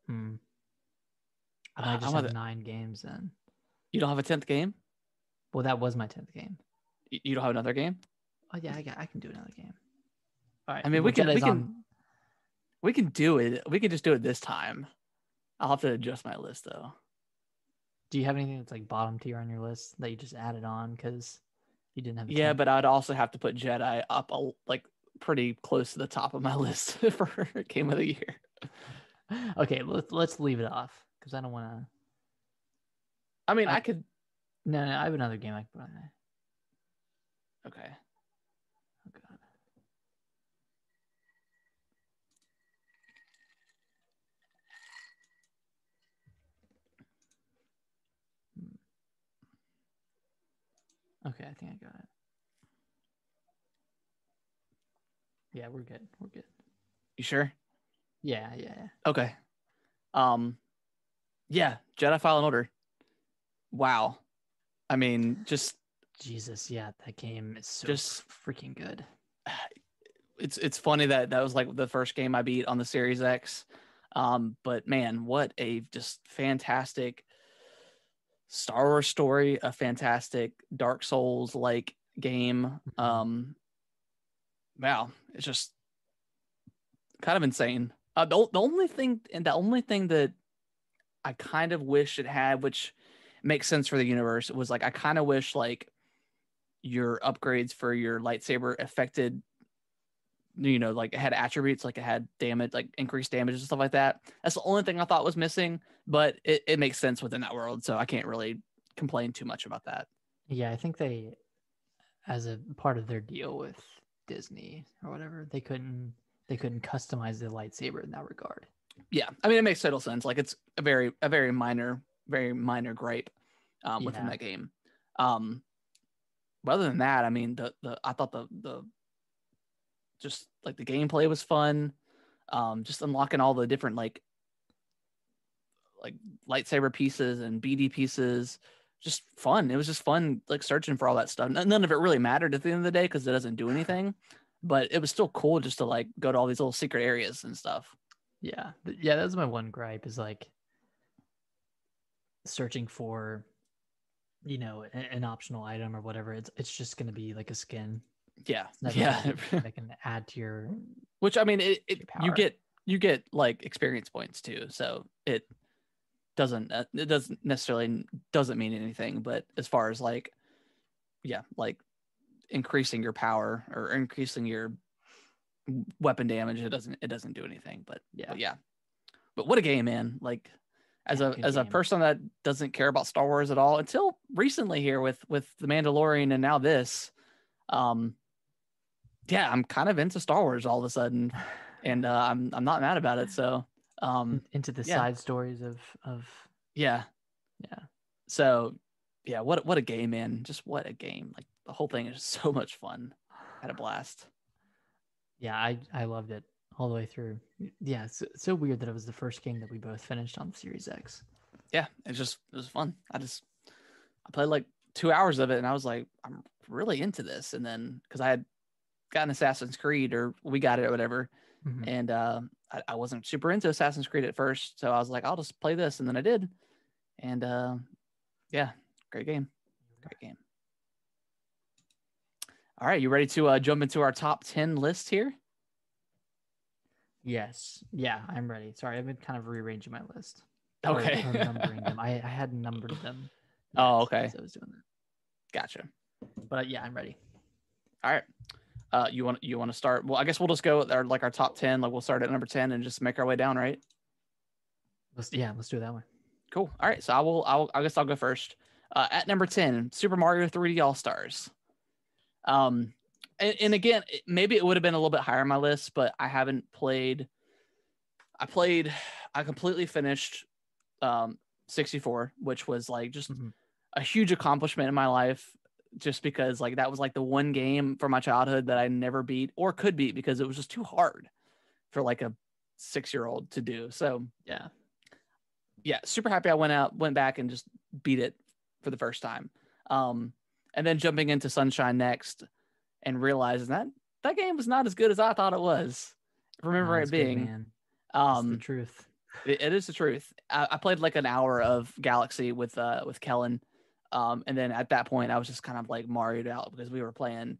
I might just have 9 games then. You don't have a 10th game? Well, that was my 10th game. You don't have another game? Oh yeah, I can do another game. All right. I mean, we can do it. We can just do it this time. I'll have to adjust my list though. Do you have anything that's like bottom tier on your list that you just added on because you didn't have? Yeah, but I'd also have to put Jedi up like pretty close to the top of my list for Game of the Year. Okay, let's leave it off because I don't want to. I mean, I could. No, I have another game I can put on there. Okay. Oh God. Okay, I think I got it. Yeah, we're good. You sure? Yeah. Okay. Yeah, Jedi Fallen Order. wow. I mean, just Jesus, that game is so Just- freaking good. it's funny that was like the first game I beat on the Series X. But man, what a just fantastic Star Wars story, a fantastic Dark Souls like game. Wow, it's just kind of insane. The only thing that I kind of wish it had, which makes sense for the universe, was like I kind of wish like your upgrades for your lightsaber affected, like it had attributes, like it had damage, like increased damage and stuff like that. That's the only thing I thought was missing, but it makes sense within that world, so I can't really complain too much about that. Yeah, I think they, as a part of their deal with Disney or whatever, they couldn't customize the lightsaber in that regard. Yeah, I mean it makes total sense. Like it's a very minor gripe within that game. But other than that, I mean I thought the just like the gameplay was fun. Just unlocking all the different like lightsaber pieces and BD pieces, just fun. It was just fun, like searching for all that stuff. None of it really mattered at the end of the day because it doesn't do anything, but it was still cool just to like go to all these little secret areas and stuff. Yeah, that's my one gripe is like searching for, an optional item or whatever. It's just gonna be like a skin. Yeah, that can add to your. Which I mean, you get like experience points too, so it doesn't necessarily mean anything. But as far as like increasing your power or increasing your weapon damage, it doesn't do anything. But but what a game, man! Like as a person that doesn't care about Star Wars at all until recently here with the Mandalorian and now this, I'm kind of into Star Wars all of a sudden, and I'm not mad about it. So into the side stories of yeah. So what a game, man! Just what a game! Like the whole thing is so much fun. I had a blast. Yeah, I loved it all the way through. Yeah, it's so weird that it was the first game that we both finished on the Series X. Yeah, it was fun. I played like 2 hours of it, and I was like, I'm really into this. And then because I had gotten Assassin's Creed, or we got it or whatever, and I wasn't super into Assassin's Creed at first, so I was like, I'll just play this, and then I did, and great game. All right, you ready to jump into our top 10 list here? Yes. Yeah, I'm ready. Sorry, I've been kind of rearranging my list. Okay. Or numbering them. I had numbered them. Oh, okay. So I was doing that. Gotcha. But yeah, I'm ready. All right. You want to start? Well, I guess we'll just go with our top 10. Like we'll start at number 10 and just make our way down, right? Let's do it that way. Cool. All right. So I guess I'll go first. At number 10, Super Mario 3D All Stars. And again, maybe it would have been a little bit higher on my list, but I haven't played. I completely finished 64, which was like just a huge accomplishment in my life, just because like that was like the one game from my childhood that I never beat or could beat because it was just too hard for like a 6-year-old to do. So yeah, super happy I went back and just beat it for the first time. And then jumping into Sunshine next and realizing that game was not as good as I thought it was. Remember it being, good, man. It's the truth. It is the truth. I played like an hour of Galaxy with Kellen. And then at that point I was just kind of like Mario'd out because we were playing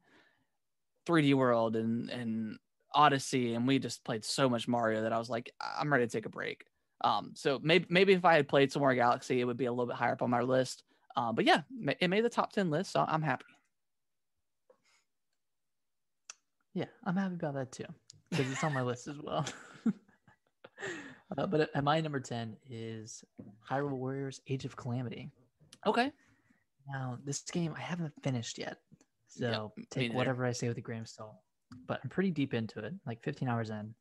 3D World and Odyssey, and we just played so much Mario that I was like, I'm ready to take a break. So maybe if I had played some more Galaxy, it would be a little bit higher up on my list. But yeah, it made the top 10 list, so I'm happy. Yeah, I'm happy about that too, because it's on my list as well. But at my number 10 is Hyrule Warriors Age of Calamity. Okay. Now, this game I haven't finished yet, so take whatever I say with a grain of salt. But I'm pretty deep into it, like 15 hours in,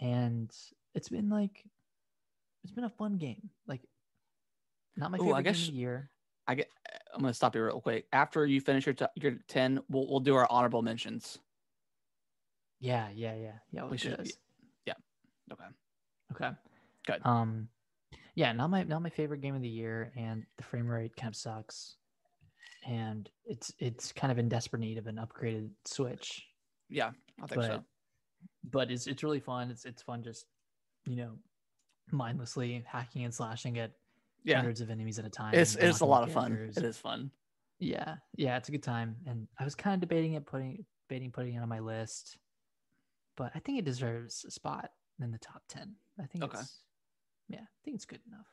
and it's been a fun game. Like, not my favorite game of the year. I'm gonna stop you real quick. After you finish your 10, we'll do our honorable mentions. Yeah. We should. Yeah. Okay. Okay. Good. Yeah, not my favorite game of the year, and the frame rate kind of sucks. And it's kind of in desperate need of an upgraded Switch. Yeah, I think But so. it's really fun. It's fun just, you know, mindlessly hacking and slashing at Yeah, hundreds of enemies at a time it's and it's a unlocking new lot of fun. characters. It is fun. Yeah, it's a good time. And I was kind of putting it on my list, but I think it deserves a spot in the top 10. I think Okay. I think it's good enough.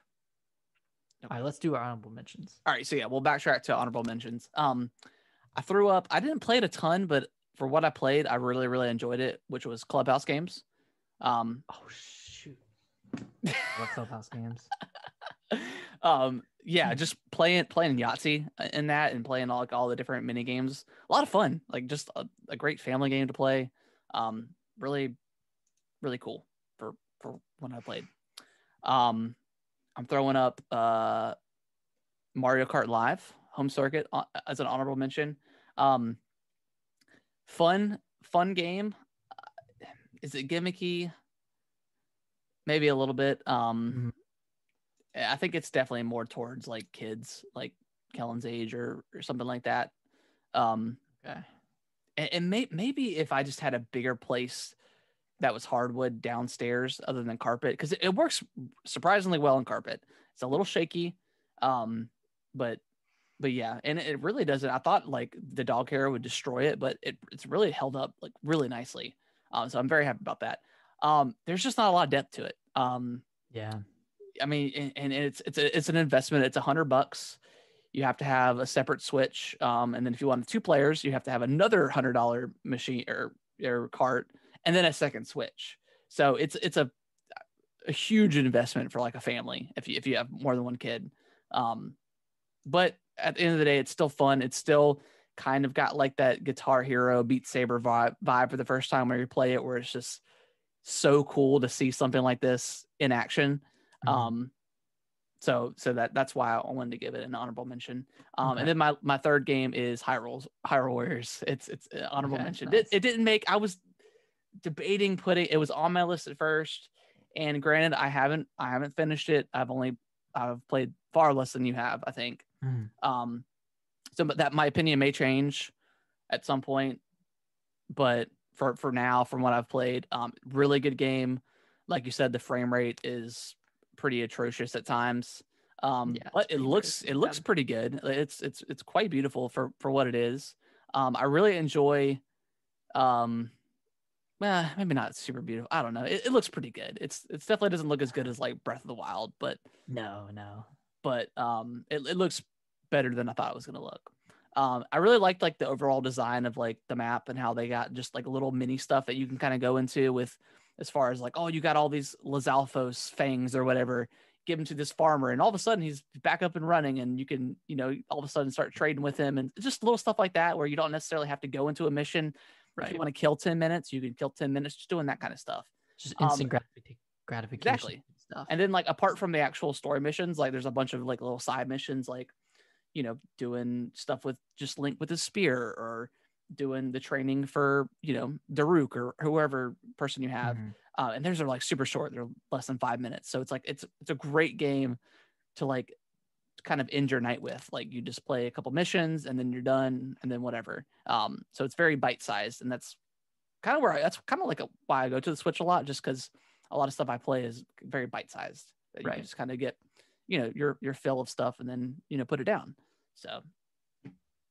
Okay. All right, let's do our honorable mentions. All right, so yeah, we'll backtrack to honorable mentions. I threw up. I didn't play it a ton, but for what I played, I really, really enjoyed it, which was Clubhouse games. Oh shoot! What Clubhouse games? Yeah, just playing Yahtzee in that and playing all the different mini games. A lot of fun, like just a great family game to play. Really, really cool for when I played. I'm throwing up Mario Kart Live Home Circuit as an honorable mention. Fun game. Is it gimmicky? Maybe a little bit. I think it's definitely more towards like kids, like Kellen's age or something like that. Okay. And maybe if I just had a bigger place that was hardwood downstairs other than carpet, because it works surprisingly well in carpet. It's a little shaky, but yeah, and it really doesn't. I thought like the dog hair would destroy it, but it's really held up like really nicely. So I'm very happy about that. There's just not a lot of depth to it. Yeah. I mean, and it's an investment. It's $100. You have to have a separate Switch, and then if you want 2 players, you have to have another $100 machine or cart, and then a second Switch. So it's a huge investment for like a family if you have more than one kid. But at the end of the day, it's still fun. It's still kind of got like that Guitar Hero Beat Saber vibe for the first time where you play it, where it's just so cool to see something like this in action. So that's why I wanted to give it an honorable mention. Okay. And then my third game is Hyrule Warriors. It's an honorable mention. Nice. It didn't make. I was debating putting it was on my list at first, and granted, I haven't finished it. I've played far less than you have, I think. So but that my opinion may change at some point, but for now, from what I've played, really good game. Like you said, the frame rate is pretty atrocious at times. But it looks pretty good. It's quite beautiful for what it is. I really enjoy maybe not super beautiful. I don't know. It looks pretty good. It's definitely doesn't look as good as like Breath of the Wild, but no. But it looks better than I thought it was gonna look. I really liked like the overall design of like the map and how they got just like little mini stuff that you can kind of go into with, as far as like, oh, you got all these Lizalfos fangs or whatever, give them to this farmer, and all of a sudden he's back up and running, and you can, all of a sudden start trading with him, and just little stuff like that where you don't necessarily have to go into a mission. Right. If you want to kill 10 minutes, you can kill 10 minutes just doing that kind of stuff. Just instant gratification. Exactly. Stuff. And then like apart from the actual story missions, like there's a bunch of like little side missions, like, doing stuff with just Link with his spear, or doing the training for, Daruk or whoever person you have. And theirs are like super short. They're less than 5 minutes. So it's like, it's a great game to like kind of end your night with. Like you just play a couple missions and then you're done, and then whatever. So it's very bite-sized, and that's kind of why I go to the Switch a lot, just because a lot of stuff I play is very bite-sized. You can just kind of get, your fill of stuff and then, put it down. So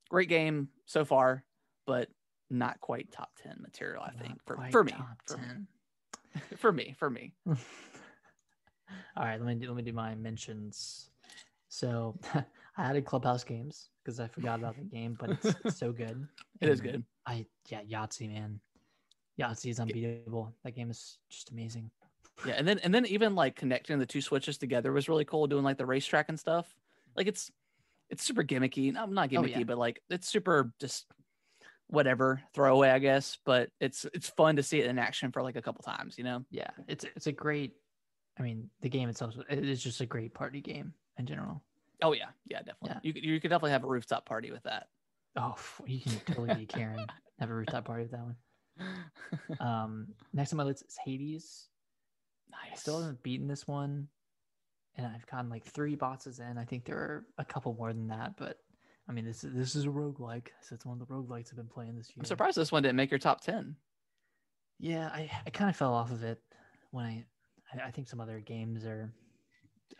great game so far, but not quite top 10 material, I think, for me. For me. All right, let me do my mentions. So I added Clubhouse games because I forgot about the game, but it's so good. It is good. Yahtzee, man. Yahtzee is unbeatable. That game is just amazing. Yeah, and then even like connecting the 2 Switches together was really cool, doing like the racetrack and stuff. Like it's super gimmicky. No, not gimmicky, but like it's super just whatever, throwaway, I guess. But it's fun to see it in action for like a couple times, Yeah, it's a great. I mean, the game itself is just a great party game in general. Oh yeah, definitely. Yeah. You could definitely have a rooftop party with that. Oh, you can totally be Karen. Have a rooftop party with that one. Next on my list is Hades. Nice. I still haven't beaten this one. and I've gotten like 3 bosses in. I think there are a couple more than that, but I mean, this is a roguelike, so it's one of the roguelikes I've been playing this year. I'm surprised this one didn't make your top 10. Yeah, I kind of fell off of it when I think some other games are.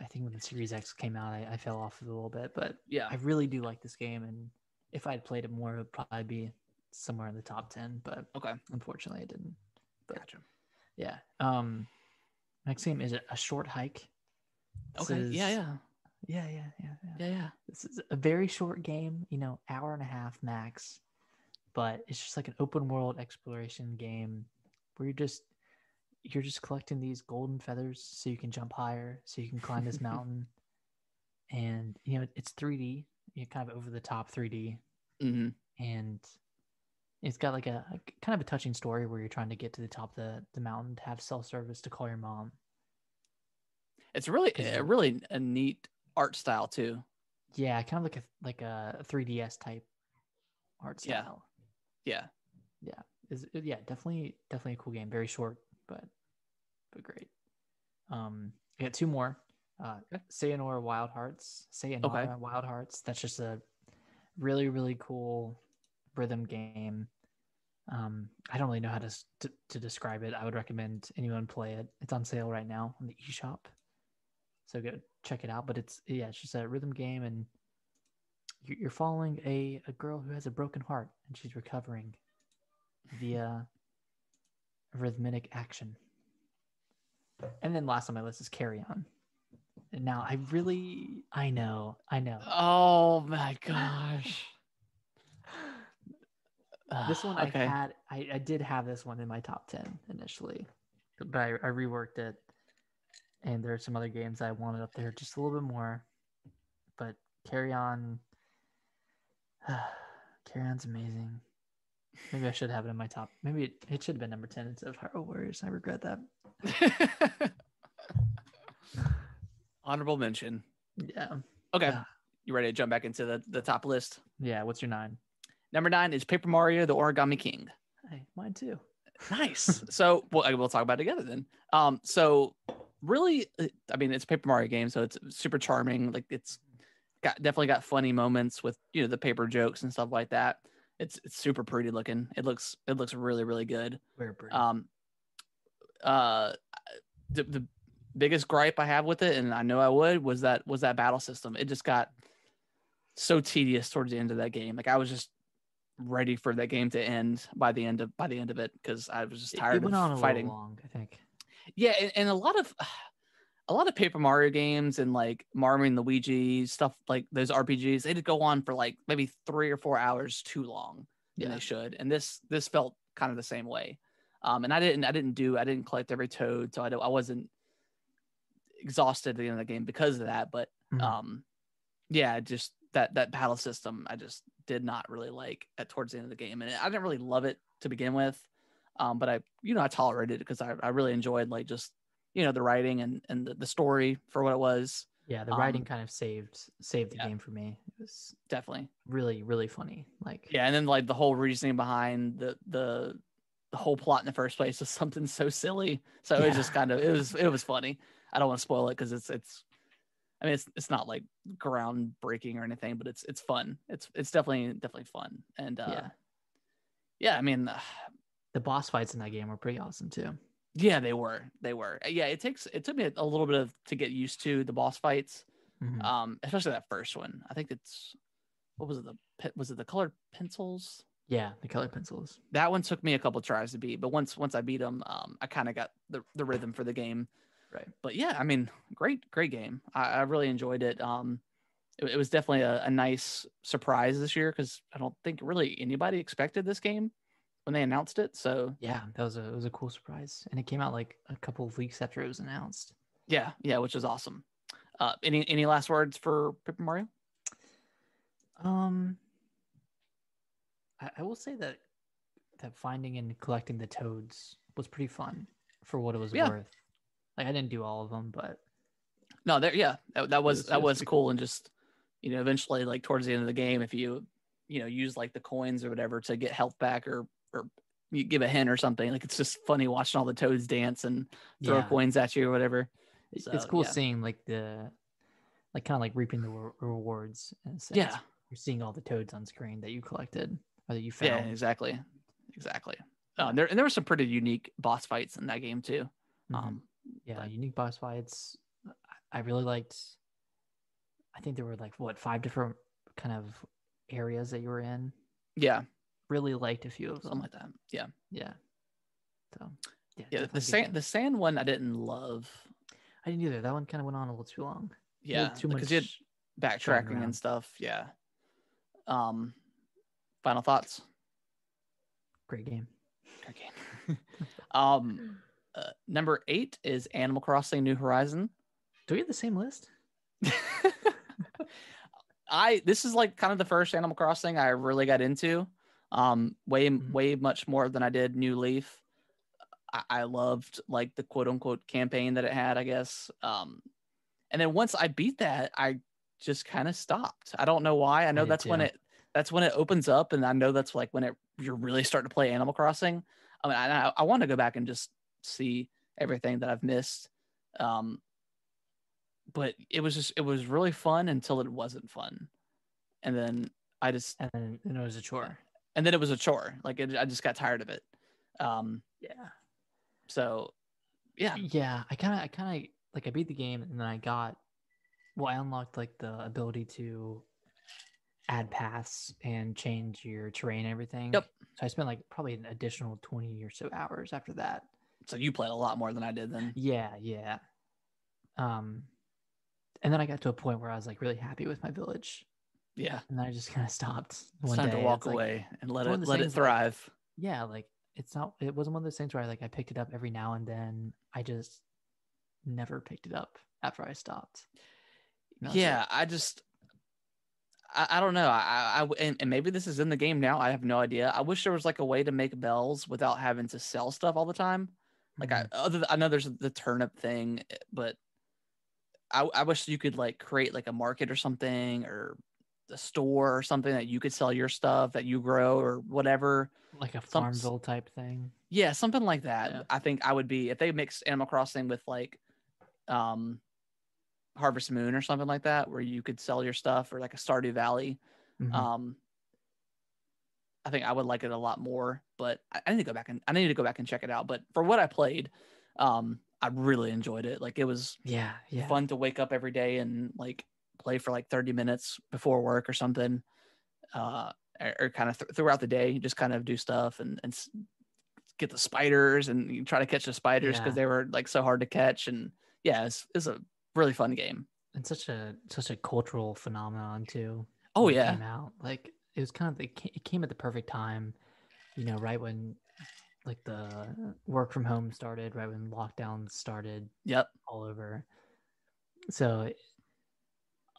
I think when the Series X came out, I fell off of it a little bit, but Yeah, I really do like this game, and if I'd played it more, it would probably be somewhere in the top 10. But okay, unfortunately, I didn't. But gotcha. yeah, next game is a short hike. This Okay, is, yeah. This is a very short game, hour and a half max, but it's just like an open world exploration game where you're just collecting these golden feathers so you can jump higher, so you can climb this mountain. And it's 3D, kind of over the top 3D, Mm-hmm. and it's got like a kind of a touching story where you're trying to get to the top of the mountain to have cell service to call your mom. It's really a neat art style too. Yeah, kind of like a 3DS type art style. Yeah. Definitely a cool game. Very short, but great. I got 2 more. Sayonara Wild Hearts. Wild Hearts. That's just a really, really cool rhythm game. I don't really know how to describe it. I would recommend anyone play it. It's on sale right now on the eShop, so go check it out. But it's just a rhythm game, and you're following a girl who has a broken heart, and she's recovering via rhythmic action. And then last on my list is Carry On. And now I know. Oh my gosh. This one okay. I did have this one in my top 10 initially, but I reworked it, and there are some other games I wanted up there just a little bit more. But Carry On's amazing. Maybe I should have it in my top. Maybe it should have been number 10 instead of Hyrule Warriors. I regret that. Honorable mention. Yeah. Okay. You ready to jump back into the top list? Yeah. What's your 9? Number 9 is Paper Mario: The Origami King. Hey, mine too. Nice. So we'll talk about it together then. So really, I mean, it's a Paper Mario game, so it's super charming. Like it's definitely got funny moments with the paper jokes and stuff like that. It's super pretty looking. It looks really, really good. Very pretty. The biggest gripe I have with it, and I know I would, was that battle system. It just got so tedious towards the end of that game. Like I was just ready for that game to end by the end of it, because I was just tired of fighting. Long, I think. Yeah, and a lot of Paper Mario games and like Mario and Luigi stuff, like those RPGs, they'd go on for like maybe 3 or 4 hours too long than they should. And this felt kind of the same way. And I didn't collect every toad, so I wasn't exhausted at the end of the game because of that. But just that battle system, I just did not really like at towards the end of the game, and I didn't really love it to begin with. But I tolerated it because I really enjoyed like just the writing and the story for what it was. Yeah, the writing kind of saved the game for me. It was definitely really, really funny. Like and then like the whole reasoning behind the whole plot in the first place was something so silly. So it was just kind of it was funny. I don't want to spoil it because it's not like groundbreaking or anything, but it's fun. It's definitely fun. And I mean, the boss fights in that game were pretty awesome too. Yeah, they were. Yeah, it took me a little bit to get used to the boss fights, especially that first one. I think what was it? Was it the colored pencils? Yeah, the colored pencils. That one took me a couple tries to beat, but once I beat them, I kind of got the rhythm for the game. Right. But yeah, I mean, great game. I really enjoyed it. It was definitely a nice surprise this year because I don't think really anybody expected this game when they announced it. So yeah, it was a cool surprise, and it came out like a couple of weeks after it was announced. Yeah, which is awesome. Any last words for Paper Mario? I will say that finding and collecting the toads was pretty fun for what it was worth. Like I didn't do all of them, but no, that was cool. And just eventually, like towards the end of the game, if you use like the coins or whatever to get health back or you give a hint or something, like it's just funny watching all the toads dance and throw coins at you or whatever. It's So cool yeah, seeing like kind of like reaping the rewards in a sense. yeah, You're seeing all the toads on screen that you collected or that you yeah, found. exactly. Yeah. There were some pretty unique boss fights in that game too. Mhm. Yeah, But unique boss fights. I really liked. I think there were like what 5 different kind of areas that you were in. yeah, Really liked a few of something them. like that. Yeah, Yeah. So yeah, yeah. definitely good game. The sand one I didn't love. I didn't either. That one kind of went on a little too long. A Yeah, little too because you had much driving backtracking and around. stuff. Yeah. Um, Final thoughts. Great game. Great game. um, Number 8 is Animal Crossing: New Horizon. Do we have the same list? This is like kind of the first Animal Crossing I really got into. Way much more than I did New Leaf. I loved like the quote unquote campaign that it had, I guess. And then once I beat that, I just kind of stopped. I don't know why. I know did too. That's when it opens up, and I know that's like when you're really starting to play Animal Crossing. I mean, I want to go back and just see everything that I've missed. But it was really fun until it wasn't fun, and then and then it was a chore. And then it was a chore. Like I just got tired of it. Yeah. So yeah. Yeah. I kind of like I beat the game and then I unlocked like the ability to add paths and change your terrain and everything. Yep. So I spent like probably an additional 20 or so hours after that. So you played a lot more than I did then. Yeah. And then I got to a point where I was like really happy with my village. Yeah. And then I just kind of stopped. It's time to walk away and let it thrive. Like, yeah, like it wasn't one of those things where I picked it up every now and then. I just never picked it up after I stopped. Yeah, I don't know. And maybe this is in the game now. I have no idea. I wish there was like a way to make bells without having to sell stuff all the time. Like I know there's the turnip thing, but I wish you could like create like a market or something, or a store or something that you could sell your stuff that you grow or whatever. Like a Farmville type thing. Yeah, something like that. Yeah. I think I would be, if they mixed Animal Crossing with like Harvest Moon or something like that, where you could sell your stuff, or like a Stardew Valley. I think I would like it a lot more, but I need to go back and check it out. But for what I played, I really enjoyed it. Like it was fun to wake up every day and like play for like 30 minutes before work or something, or kind of throughout the day, just kind of do stuff and get the spiders and you try to catch the spiders because they were like so hard to catch. And yeah, it's a really fun game. And such a cultural phenomenon too. Oh yeah, it came out like it was kind of it came at the perfect time, right when like the work from home started, right when lockdowns started. Yep, all over. So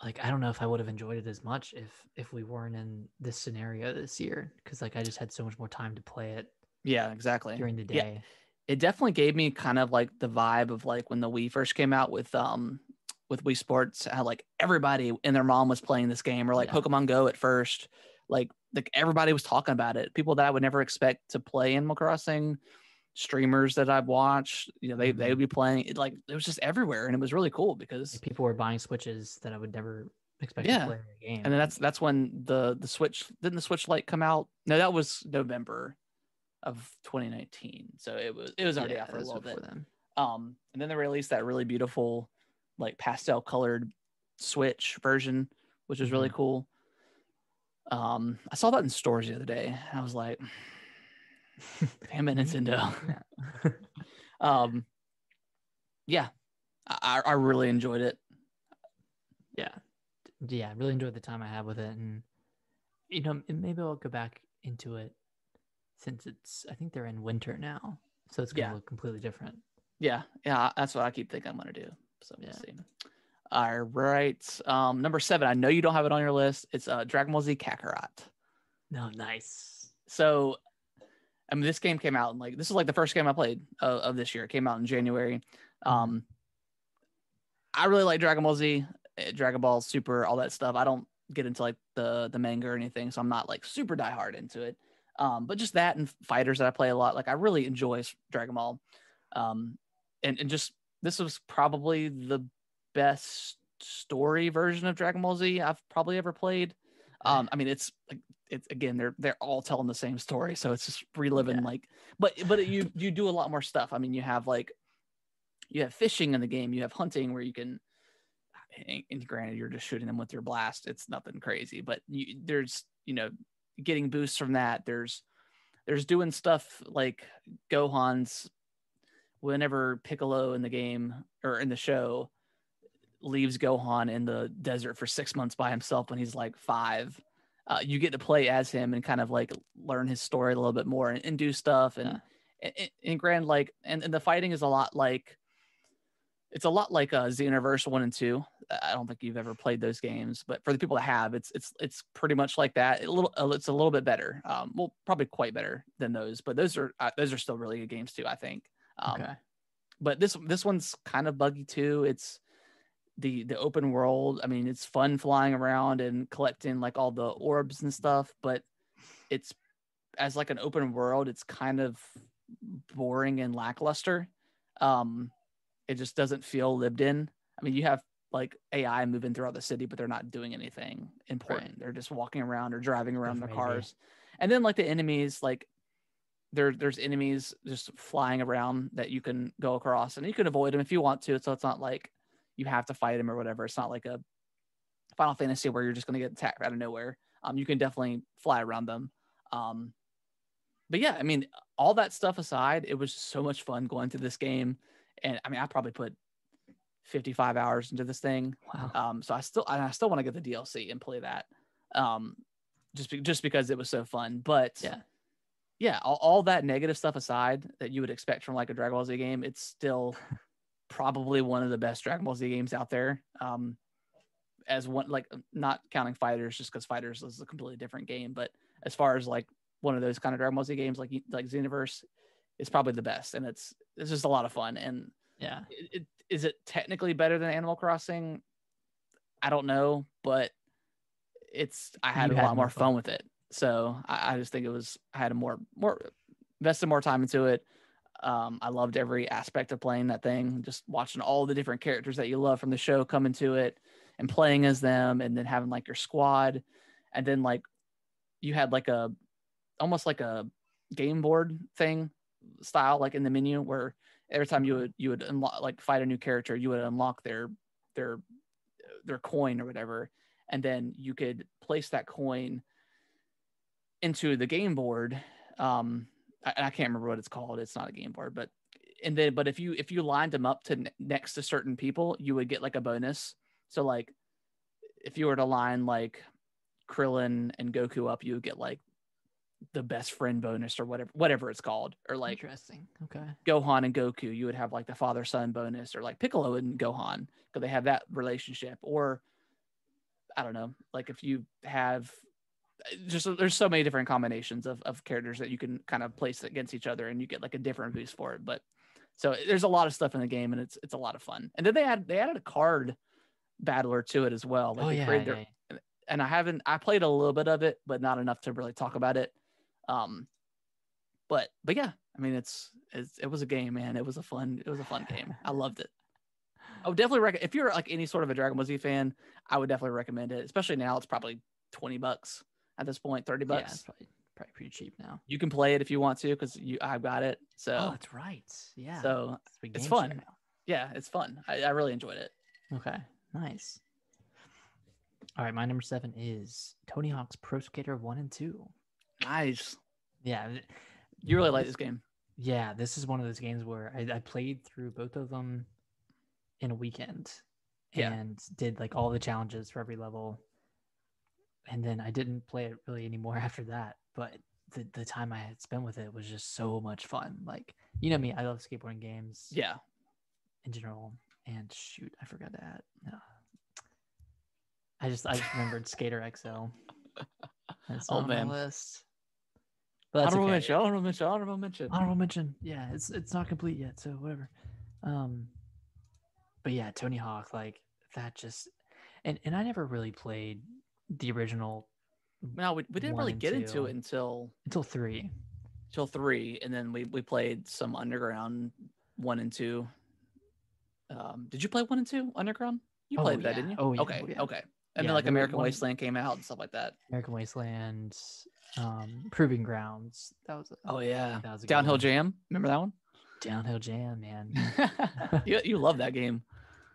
like I don't know if I would have enjoyed it as much if we weren't in this scenario this year, because like I just had so much more time to play it. Yeah, exactly. During the day. Yeah. It definitely gave me kind of like the vibe of like when the Wii first came out with Wii Sports, how like everybody and their mom was playing this game, or like Pokemon Go at first. Like everybody was talking about it. People that I would never expect to play Animal Crossing, streamers that I've watched, they would be playing it. Like it was just everywhere, and it was really cool because people were buying Switches that I would never expect to play in a game. And then that's when the Switch, didn't the Switch Lite come out? No, that was November of 2019. So it was already out for a little bit. Then. And then they released that really beautiful, like pastel colored Switch version, which was really cool. I saw that in stores the other day. I was like, damn it, Nintendo. Yeah. I really enjoyed it. Yeah, I really enjoyed the time I had with it, and maybe I'll go back into it since I think they're in winter now, so it's gonna look completely different. Yeah, that's what I keep thinking I'm gonna do. So we'll see. All right, number 7. I know you don't have it on your list. It's Dragon Ball Z Kakarot. No, nice. So, I mean, this game came out, and this is like the first game I played of this year. It came out in January. I really like Dragon Ball Z, Dragon Ball Super, all that stuff. I don't get into like the manga or anything, so I'm not like super diehard into it. But just that and fighters that I play a lot, like I really enjoy Dragon Ball. And just this was probably the best story version of Dragon Ball Z I've probably ever played. I mean, it's again, they're all telling the same story, so it's just reliving like, but you do a lot more stuff. I mean, you have fishing in the game, you have hunting where you can, and granted, you're just shooting them with your blast. It's nothing crazy, but there's getting boosts from that. There's doing stuff like Gohan's, whenever Piccolo in the game or in the show leaves Gohan in the desert for 6 months by himself when he's like 5, you get to play as him and kind of like learn his story a little bit more and do stuff. And grand, like, and the fighting is a lot like, it's a lot like Xenoverse 1 and 2. I don't think you've ever played those games, but for the people that have, it's pretty much like that. It's a little bit better. Well, probably quite better than those, but those are still really good games too, I think. Okay. But this one's kind of buggy too. It's the open world. I mean, it's fun flying around and collecting like all the orbs and stuff, but it's, as like an open world, it's kind of boring and lackluster. It just doesn't feel lived in. I mean, you have like AI moving throughout the city, but they're not doing anything important. Right. They're just walking around or driving around their cars. And then like the enemies, like there's enemies just flying around that you can go across, and you can avoid them if you want to. So it's not like you have to fight them or whatever. It's not like a Final Fantasy where you're just going to get attacked out of nowhere. You can definitely fly around them. But yeah, I mean, all that stuff aside, it was so much fun going through this game. And I mean, I probably put 55 hours into this thing. Wow. So I still want to get the DLC and play that. Just because it was so fun. But yeah, all that negative stuff aside that you would expect from like a Dragon Ball Z game, it's still probably one of the best Dragon Ball Z games out there. As one, like, not counting Fighters, just because Fighters is a completely different game. But as far as like one of those kind of Dragon Ball Z games, like Xenoverse, is probably the best, and it's just a lot of fun. And is it technically better than Animal Crossing? I don't know, but I had a lot more fun with it. So I just think I had a more invested more time into it. I loved every aspect of playing that thing, just watching all the different characters that you love from the show come into it and playing as them, and then having like your squad, and then like you had like almost like a game board thing style, like in the menu, where every time you would unlock, like fight a new character, you would unlock their coin or whatever, and then you could place that coin into the game board. I can't remember what it's called. It's not a game board, but if you lined them up to next to certain people, you would get like a bonus. So like if you were to line like Krillin and Goku up, you would get like the best friend bonus or whatever it's called. Or like interesting. Okay. Gohan and Goku, you would have like the father son bonus, or like Piccolo and Gohan, because they have that relationship. Or I don't know, like if you have just, there's so many different combinations of characters that you can kind of place against each other, and you get like a different boost for it. But so there's a lot of stuff in the game, and it's a lot of fun. And then they added a card battler to it as well. Like and I played a little bit of it, but not enough to really talk about it. But yeah, I mean, it was a game, man. It was a fun game. I loved it. I would definitely recommend, if you're like any sort of a Dragon Ball Z fan, I would definitely recommend it. Especially now, it's probably $20 at this point, $30. Yeah, it's probably pretty cheap now. You can play it if you want to, because I've got it. So that's right. Yeah. So it's fun. Yeah, it's fun. I really enjoyed it. Okay, nice. All right, my number 7 is Tony Hawk's Pro Skater 1 and 2. Nice. Yeah. You really like this game. Yeah, this is one of those games where I played through both of them in a weekend and did like all the challenges for every level. And then I didn't play it really anymore after that. But the time I had spent with it was just so much fun. Like, you know me, I love skateboarding games. Yeah. In general. And shoot, I forgot to add. No. I just remembered Skater XL. That's on my list. But that's honorable okay. mention. Honorable mention. Yeah, it's not complete yet, so whatever. But yeah, Tony Hawk, like that just, and I never really played the original. No, we didn't really get into it until 3. Till 3, and then we played some Underground 1 and 2. Did you play 1 and 2 Underground? You Oh played that, yeah. didn't you? Oh yeah. Okay, Oh, yeah. okay. And then Yeah, like there were American one Wasteland came out and stuff like that. American Wasteland, Proving Grounds. Oh yeah, that was a good Downhill one. Jam. Remember that one? Downhill Jam, man. You love that game.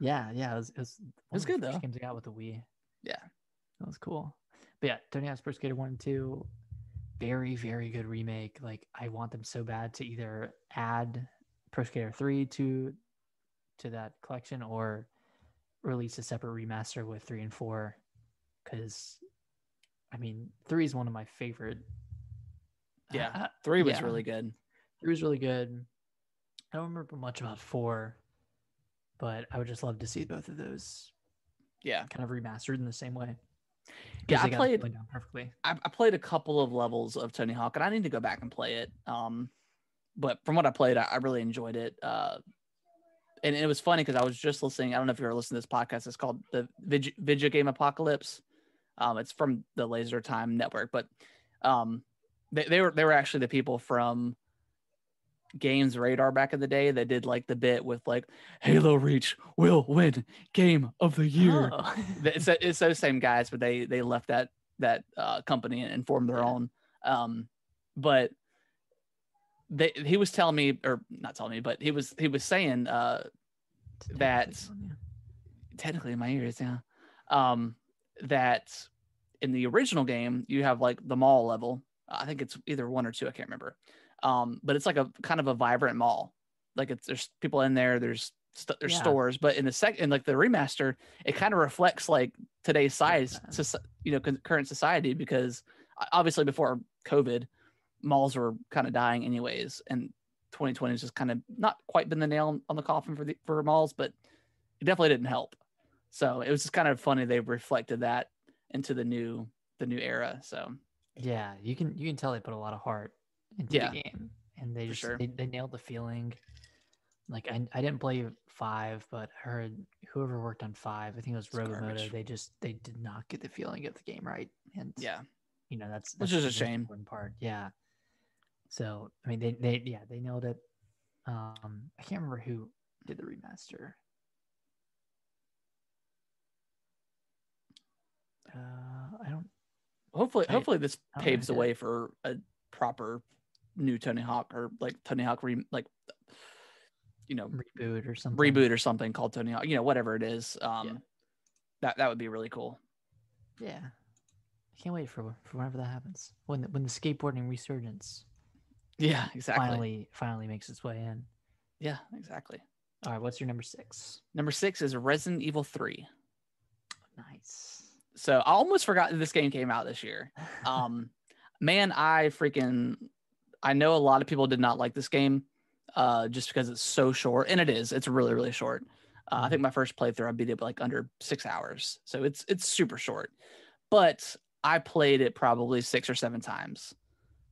Yeah, it was It one was of the good first though. games I got with the Wii. Yeah. That was cool. But yeah, Tony Hawk's Pro Skater 1 and 2, very, very good remake. Like I want them so bad to either add Pro Skater 3 to that collection or release a separate remaster with 3 and 4. Because I mean, 3 is one of my favorite. Yeah. 3 was yeah. really good. 3 was really good. I don't remember much about 4, but I would just love to see both of those. Yeah. Kind of remastered in the same way. Yeah, I played down perfectly. I played a couple of levels of Tony Hawk, and I need to go back and play it. But from what I played, I really enjoyed it. And it was funny because I was just listening. I don't know if you ever listened to this podcast. It's called the Video Game Apocalypse. It's from the Laser Time Network, but they were actually the people from Games Radar back in the day that did like the bit with like Halo Reach will win Game of the Year. Oh. It's those same guys, but they left that company and formed their own. But he was telling me, or not telling me, but he was saying that technically in my ears, that in the original game you have like the mall level. I think it's either 1 or 2, I can't remember. But it's like a kind of a vibrant mall. Like there's people in there, there's stores, but in like the remaster, it kind of reflects like today's size, current society, because obviously before COVID, malls were kind of dying anyways, and 2020 has just kind of not quite been the nail on the coffin for malls, but it definitely didn't help. So it was just kind of funny they reflected that into the new era. So yeah, you can tell they put a lot of heart into the game, and they just they nailed the feeling. Like I didn't play 5, but I heard whoever worked on 5, I think it was Robomoto, they did not get the feeling of the game right, and that's which is a shame. Important part. Yeah. So I mean they nailed it. I can't remember who did the remaster. I don't. Hopefully this paves the way for a proper new Tony Hawk, or like Tony Hawk reboot or something called Tony Hawk, whatever it is. That would be really cool. Yeah, I can't wait for whenever that happens, when the skateboarding resurgence exactly finally makes its way in. Yeah, exactly. All right, what's your number 6? Number 6 is Resident Evil 3. Nice. So I almost forgot that this game came out this year. Man, I know a lot of people did not like this game just because it's so short, and it's really, really short. I think my first playthrough, I beat it like under 6 hours. So it's super short, but I played it probably 6 or 7 times,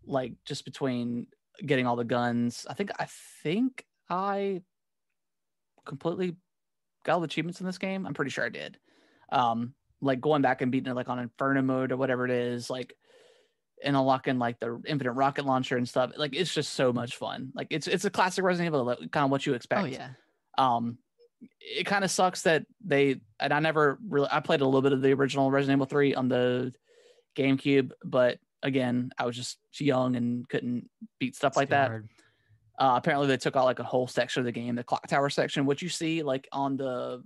like just between getting all the guns. I think I completely got all the achievements in this game. I'm pretty sure I did. Like going back and beating it like on Inferno mode or whatever it is, like, and unlocking like the infinite rocket launcher and stuff. Like it's just so much fun. Like it's a classic Resident Evil, like, kind of what you expect. Oh yeah. It kind of sucks that I played a little bit of the original Resident Evil 3 on the GameCube, but again, I was just young and couldn't beat stuff like that. Apparently they took out like a whole section of the game, the clock tower section, which you see like on the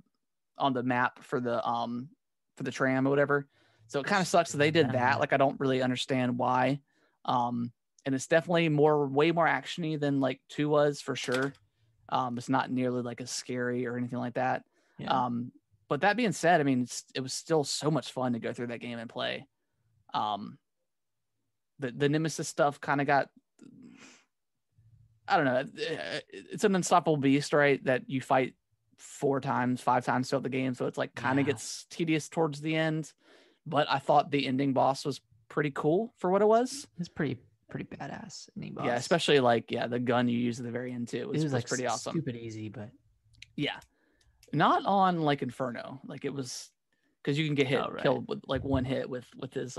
map for the tram or whatever. So it kind of sucks that they did that. Like I don't really understand why. And it's definitely way more actiony than like 2 was, for sure. It's not nearly like as scary or anything like that. Yeah. But that being said, I mean, it was still so much fun to go through that game and play. The Nemesis stuff kind of got, I don't know. It's an unstoppable beast, right? That you fight 4 times, 5 times throughout the game. So it's like kind of gets tedious towards the end. But I thought the ending boss was pretty cool for what it was. It's pretty badass ending boss. Yeah, especially like the gun you use at the very end too. It was like pretty awesome. Stupid easy, but yeah, not on like Inferno. Like it was, because you can get killed with like 1 hit with his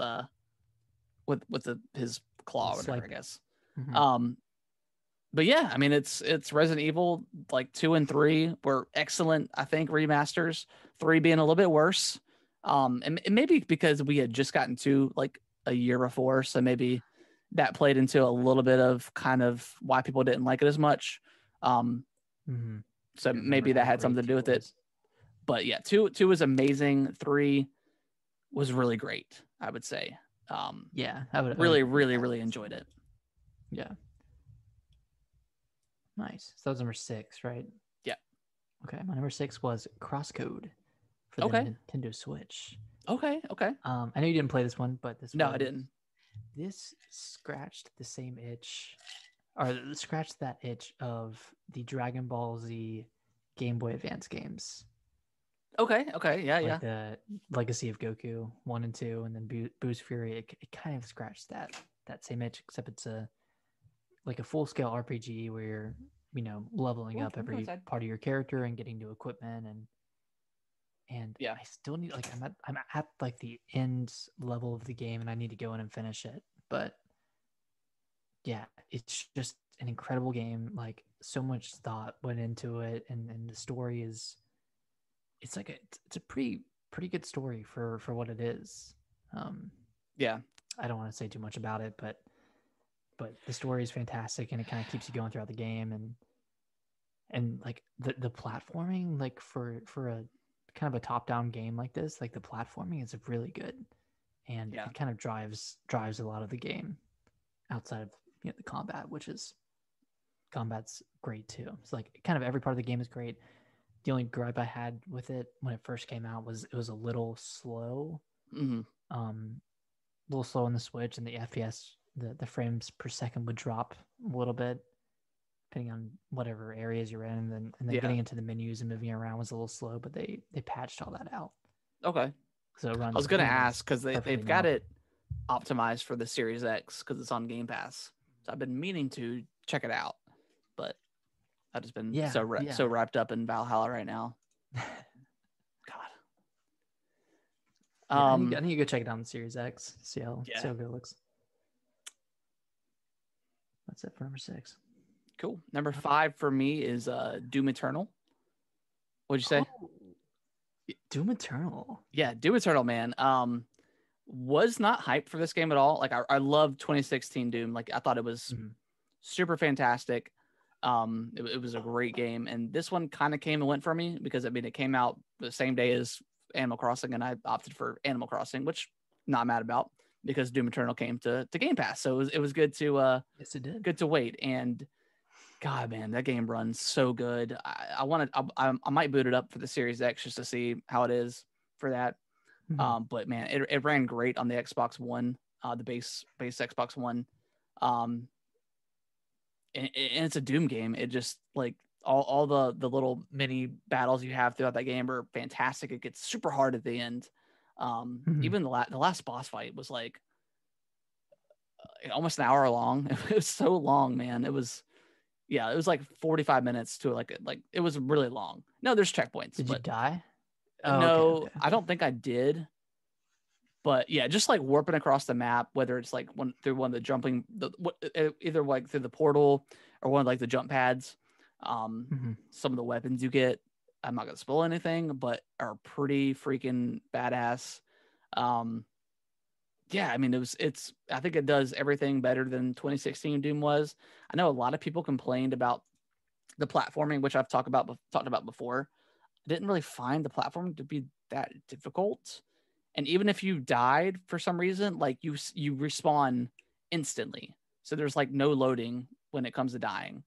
his claw or whatever, I guess. Mm-hmm. but yeah, I mean, it's Resident Evil. Like 2 and 3 were excellent, I think, remasters. 3 being a little bit worse. And maybe because we had just gotten 2 like a year before, so maybe that played into a little bit of kind of why people didn't like it as much. Um, Mm-hmm. so I remember maybe that how had something great to do 2 with it. was. But yeah, two was amazing. 3 was really great, I would say. Yeah, I would Really, agree with really, that. really enjoyed it. Yeah. Nice. So that was number 6, right? Yeah. Okay. My number 6 was Crosscode for the Okay. Nintendo Switch. Okay. I know you didn't play this one, but No, I didn't. This scratched the same itch, or scratched that itch of the Dragon Ball Z Game Boy Advance games. Okay. Yeah. Like the Legacy of Goku 1 and 2, and then Boost Fury. It kind of scratched that same itch, except it's a full scale RPG where you're leveling up every part of your character and getting new equipment and yeah. I still need I'm at like the end level of the game and I need to go in and finish it. But yeah, it's just an incredible game. Like so much thought went into it, and the story is it's a pretty good story for what it is. Yeah. I don't want to say too much about it, but the story is fantastic and it kind of keeps you going throughout the game, and like the platforming, like for a kind of a top-down game like this, like the platforming is really good, and it kind of drives a lot of the game outside of the combat's great too. So like kind of every part of the game is great. The only gripe I had with it when it first came out was it was a little slow. Mm-hmm. A little slow on the Switch, and the FPS, the frames per second would drop a little bit depending on whatever areas you're in, and then getting into the menus and moving around was a little slow, but they patched all that out. Okay. So it runs. I was gonna ask because they've got it optimized for the Series X because it's on Game Pass. So I've been meaning to check it out, but I've just been so wrapped up in Valhalla right now. God. I need to go check it out on the Series X. See how good it looks. That's it for number 6. Cool. Number 5 for me is Doom Eternal. What'd you say? Oh, Doom Eternal. Yeah, Doom Eternal, man. Was not hyped for this game at all. Like I love 2016 Doom. Like I thought it was super fantastic. It was a great game, and this one kind of came and went for me because I mean it came out the same day as Animal Crossing, and I opted for Animal Crossing, which I'm not mad about because Doom Eternal came to Game Pass, so it was good to yes, it did. Good to wait. And God, man, that game runs so good. I might boot it up for the Series X just to see how it is for that. But man, it ran great on the Xbox One, the base Xbox One. And it's a Doom game. It just like all the little mini battles you have throughout that game are fantastic. It gets super hard at the end. Even the last boss fight was like almost an hour long. It was so long, man. It was like 45 minutes to like it was really long. No, there's checkpoints. Did you die? Oh, no, okay. I don't think I did. But yeah, just like warping across the map, whether it's like through one of the jumping, either like through the portal or one of like the jump pads. Some of the weapons you get, I'm not gonna spoil anything, but are pretty freaking badass. Yeah, I mean I think it does everything better than 2016 Doom was. I know a lot of people complained about the platforming, which I've talked about before. I didn't really find the platform to be that difficult. And even if you died for some reason, like you respawn instantly. So there's like no loading when it comes to dying.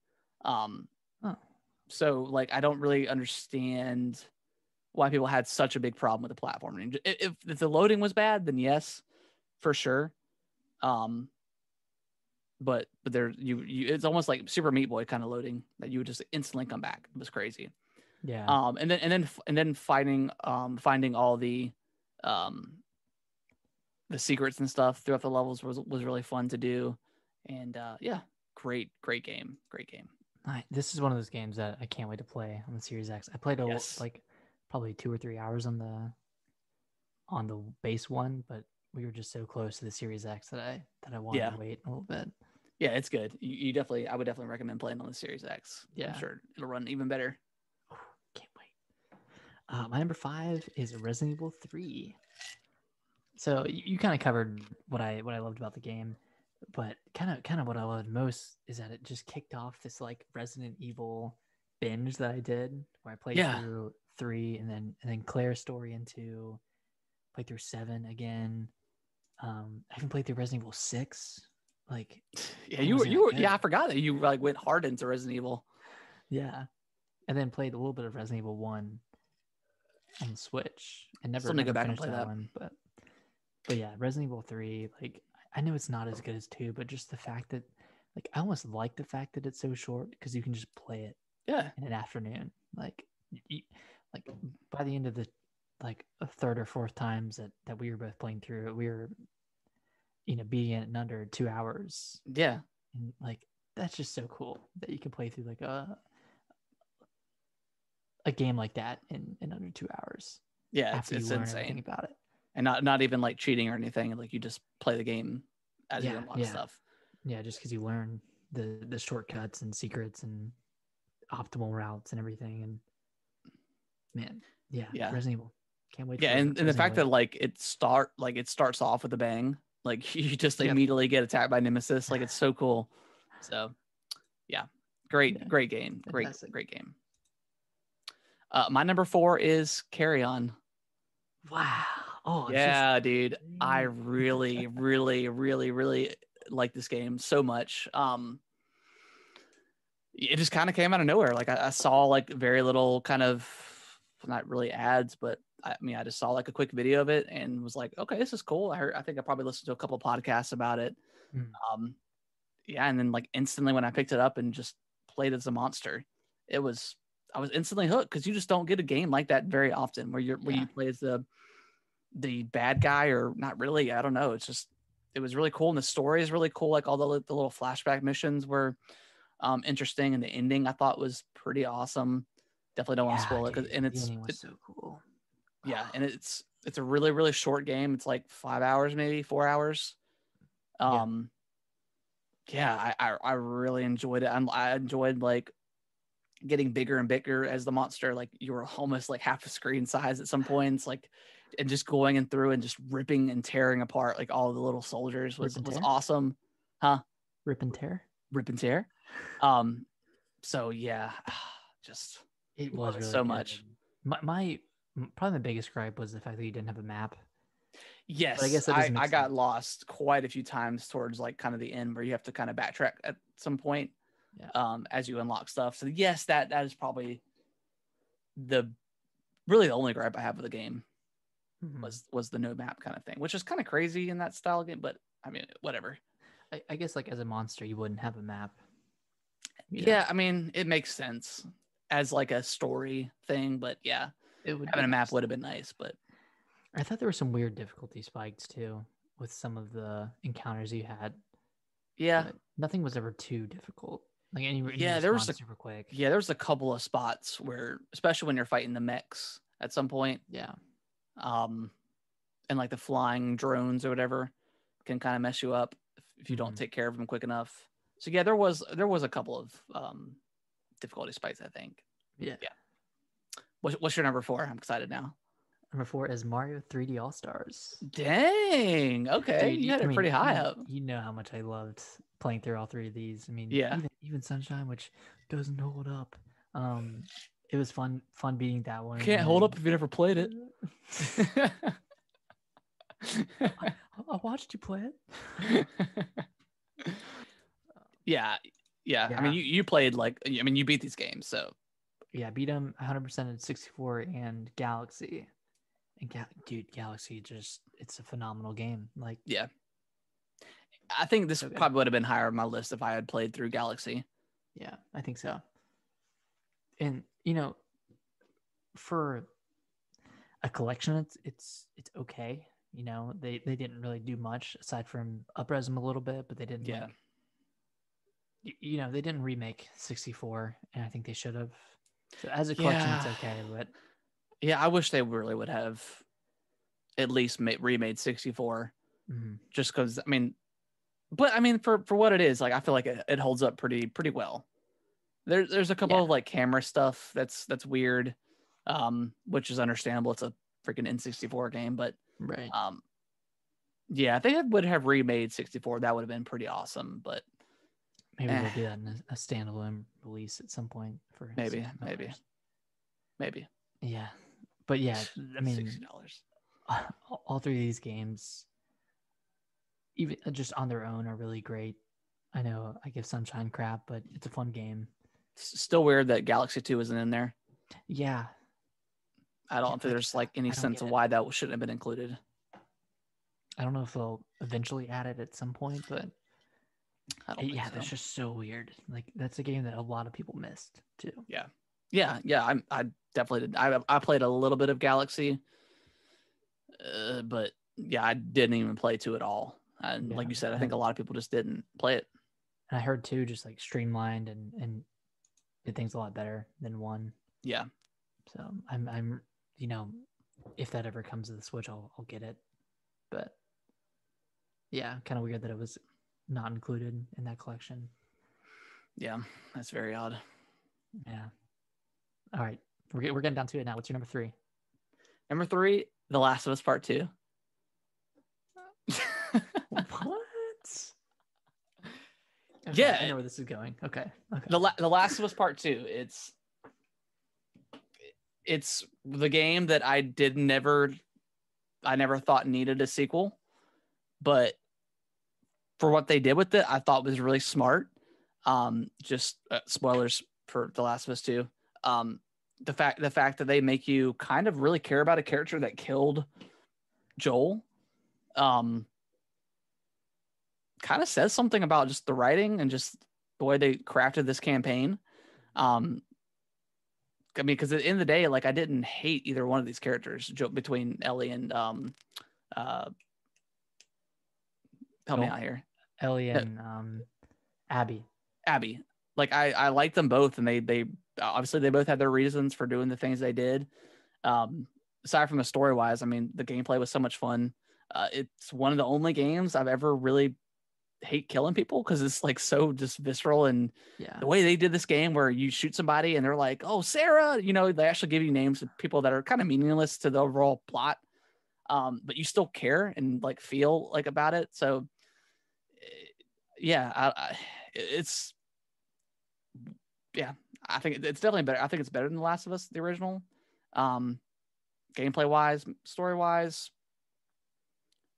So like I don't really understand why people had such a big problem with the platforming. If the loading was bad, then yes, for sure. But there it's almost like Super Meat Boy kind of loading that you would just instantly come back. It was crazy. Yeah. And then finding all the secrets and stuff throughout the levels was really fun to do. And yeah, great game. This is one of those games that I can't wait to play on the Series X. I played like probably 2 or 3 hours on the base one, but we were just so close to the Series X that I wanted to wait a little bit. Yeah, it's good. You definitely, I would definitely recommend playing on the Series X. Yeah. I'm sure it'll run even better. Can't wait. My number 5 is Resident Evil 3. So you kind of covered what I loved about the game, but kind of what I loved most is that it just kicked off this like Resident Evil binge that I did, where I played Yeah. through 3 and then Claire's story into played through 7 again. I even played through Resident Evil 6. Like, Yeah, you were yeah, I forgot that you like went hard into Resident Evil. Yeah, and then played a little bit of Resident Evil 1 on the Switch, and never Still need to go back and finished play that one. But yeah, Resident Evil 3. Like, I know it's not as good as 2, but just the fact that, like, I almost like the fact that it's so short because you can just play it. Yeah, in an afternoon. Like, like by the end of the like a third or fourth times that we were both playing through it, we were, beating it in under 2 hours. Yeah, and like that's just so cool that you can play through like a game like that in under 2 hours. Yeah, after it's you learn insane. everything about it, and not even like cheating or anything. Like you just play the game as you unlock stuff. Yeah, just because you learn the shortcuts and secrets and optimal routes and everything. And man, yeah. Resident Evil. Can't wait. Yeah, and the fact that like it starts off with a bang. Like you just immediately get attacked by Nemesis. Like it's so cool. So yeah, great game. Fantastic. Great game. My number 4 is Carry On. Wow. Oh yeah, dude. I really, really, really, really like this game so much. It just kind of came out of nowhere. Like I saw like very little kind of, not really ads, but I just saw like a quick video of it and was like, okay, this is cool. I think I probably listened to a couple of podcasts about it. Yeah. And then like instantly when I picked it up and just played as a monster, I was instantly hooked because you just don't get a game like that very often where you play as the bad guy, or not really. I don't know. It was really cool. And the story is really cool. Like all the little flashback missions were interesting. And the ending I thought was pretty awesome. Definitely don't want to spoil it. And it's so cool. Yeah. And it's a really, really short game. It's like 5 hours, maybe 4 hours. I really enjoyed it. I enjoyed like getting bigger and bigger as the monster. Like you were almost like half a screen size at some points, like, and just going and through and just ripping and tearing apart like all the little soldiers was awesome. Rip and tear. So yeah, just it was really so good. much. My probably the biggest gripe was the fact that you didn't have a map. Yes, but I guess I got lost quite a few times towards like kind of the end where you have to kind of backtrack at some point. As you unlock stuff. So yes, that is probably the only gripe I have with the game was the no map kind of thing, which is kind of crazy in that style game, but I mean, whatever. I guess like as a monster, you wouldn't have a map. Yeah, I mean, it makes sense as like a story thing, but yeah, having a map would have been nice, but I thought there were some weird difficulty spikes too with some of the encounters you had. Yeah. But nothing was ever too difficult. Like there was super quick. Yeah, there was a couple of spots where, especially when you're fighting the mechs at some point. Yeah. And like the flying drones or whatever can kind of mess you up if you don't take care of them quick enough. So yeah, there was a couple of difficulty spikes, I think. Yeah. What's your number 4? I'm excited now. Number 4 is Mario 3D All Stars. Dang. Okay. Dude, you had it pretty high up. You know how much I loved playing through all 3 of these. I mean, even Sunshine, which doesn't hold up. It was fun beating that one. Can't hold up if you never played it. I watched you play it. Yeah. I mean, you played you beat these games, so. Yeah, I beat them 100% in 64 and Galaxy. And dude, Galaxy it's a phenomenal game. Like, yeah, I think this probably would have been higher on my list if I had played through Galaxy. Yeah, I think so. And for a collection, it's okay. They didn't really do much aside from up-res them a little bit, but they didn't. Yeah. They didn't remake 64, and I think they should have. So as a collection, it's okay, but. Yeah, I wish they really would have at least remade 64. Mm-hmm. Just because, I mean, but I mean, for what it is, like I feel like it holds up pretty well. There's a couple of like camera stuff that's weird, which is understandable. It's a freaking N64 game, but Right. yeah, if they would have remade 64, that would have been pretty awesome. But maybe they'll do that in a standalone release at some point for maybe. Yeah, but yeah, I mean, $60. all three of these games, even just on their own, are really great. I know I give Sunshine crap, but it's a fun game. It's still weird that Galaxy 2 isn't in there. Yeah, I don't think there's like any sense of why that shouldn't have been included. I don't know if they'll eventually add it at some point, but I don't think so. That's just so weird. Like that's a game that a lot of people missed too. Yeah. I definitely did. I played a little bit of Galaxy, but yeah, I didn't even play 2 at all. And like you said, I think a lot of people just didn't play it. And I heard 2 just like streamlined and did things a lot better than 1. Yeah. So I'm if that ever comes to the Switch, I'll get it. But yeah, kind of weird that it was not included in that collection. Yeah, that's very odd. Yeah. All right, we're getting down to it now. What's your number 3? Number 3, The Last of Us Part 2. What? Okay, yeah, I know where this is going. Okay. The Last of Us Part 2. It's the game that I never thought needed a sequel, but for what they did with it, I thought was really smart. Just spoilers for The Last of Us 2. The fact that they make you kind of really care about a character that killed Joel, kind of says something about just the writing and just the way they crafted this campaign. I mean, because at the end of the day, like I didn't hate either one of these characters between Ellie and help me out here. Ellie and Abby. Like I like them both, and they obviously they both had their reasons for doing the things they did. Aside from the story wise, I mean, the gameplay was so much fun. It's one of the only games I've ever really hate killing people because it's like so just visceral, and the way they did this game where you shoot somebody and they're like, oh, Sarah, they actually give you names of people that are kind of meaningless to the overall plot, but you still care and like feel like about it. So I think it's definitely better. I think it's better than The Last of Us, the original. Gameplay wise, story wise,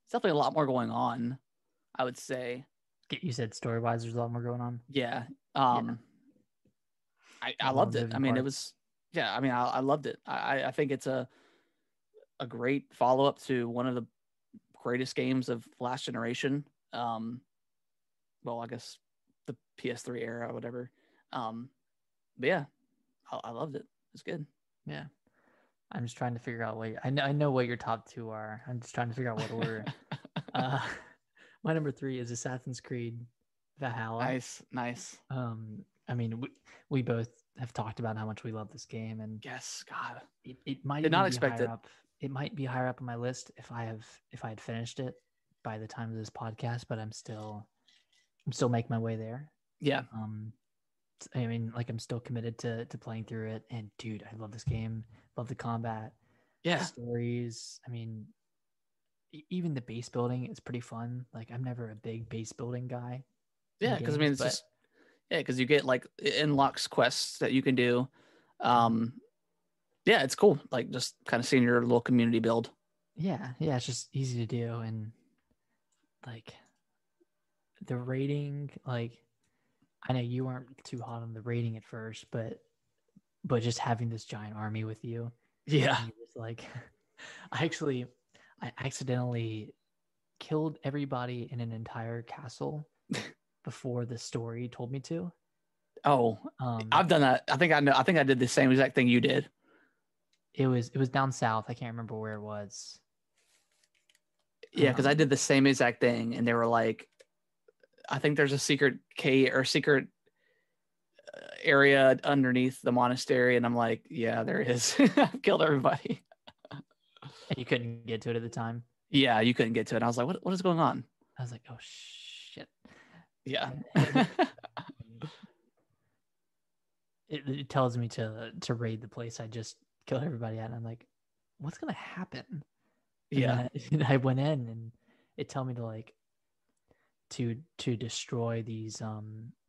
it's definitely a lot more going on, I would say. You said story wise, there's a lot more going on. Yeah. I loved it. I mean, it was, I loved it. I think it's a great follow up to one of the greatest games of last generation. Well, I guess the PS3 era or whatever. But yeah, I loved it. It's good. Yeah. I'm just trying to figure out I know what your top 2 are. I'm just trying to figure out what order. My number 3 is Assassin's Creed Valhalla. Nice. I mean, we both have talked about how much we love this game, and yes, God, it might did not expect it. It might be higher up on my list if I had finished it by the time of this podcast, but I'm still making my way there. Yeah. I mean, like I'm still committed to playing through it, and dude, I love this game. Love the combat. Yeah. The stories. I mean, even the base building is pretty fun. Like I'm never a big base building guy. Yeah, because I mean, it's because you get like unlocks quests that you can do. Yeah, it's cool. Like just kind of seeing your little community build. Yeah, it's just easy to do, and like the rating. Like I know you weren't too hot on the rating at first, but just having this giant army with you. Yeah, it's like I accidentally killed everybody in an entire castle before the story told me to. Oh, I've done that. I think I did the same exact thing you did. It was down south. I can't remember where it was. Yeah, because I did the same exact thing, and they were like, I think there's a secret secret area underneath the monastery, and I'm like, yeah, there is. I've killed everybody. And you couldn't get to it at the time? Yeah, you couldn't get to it. I was like, what is going on? I was like, oh shit. Yeah. And it tells me to raid the place I just killed everybody at. And I'm like, what's gonna happen? And Yeah. then I went in and it told me to like to destroy these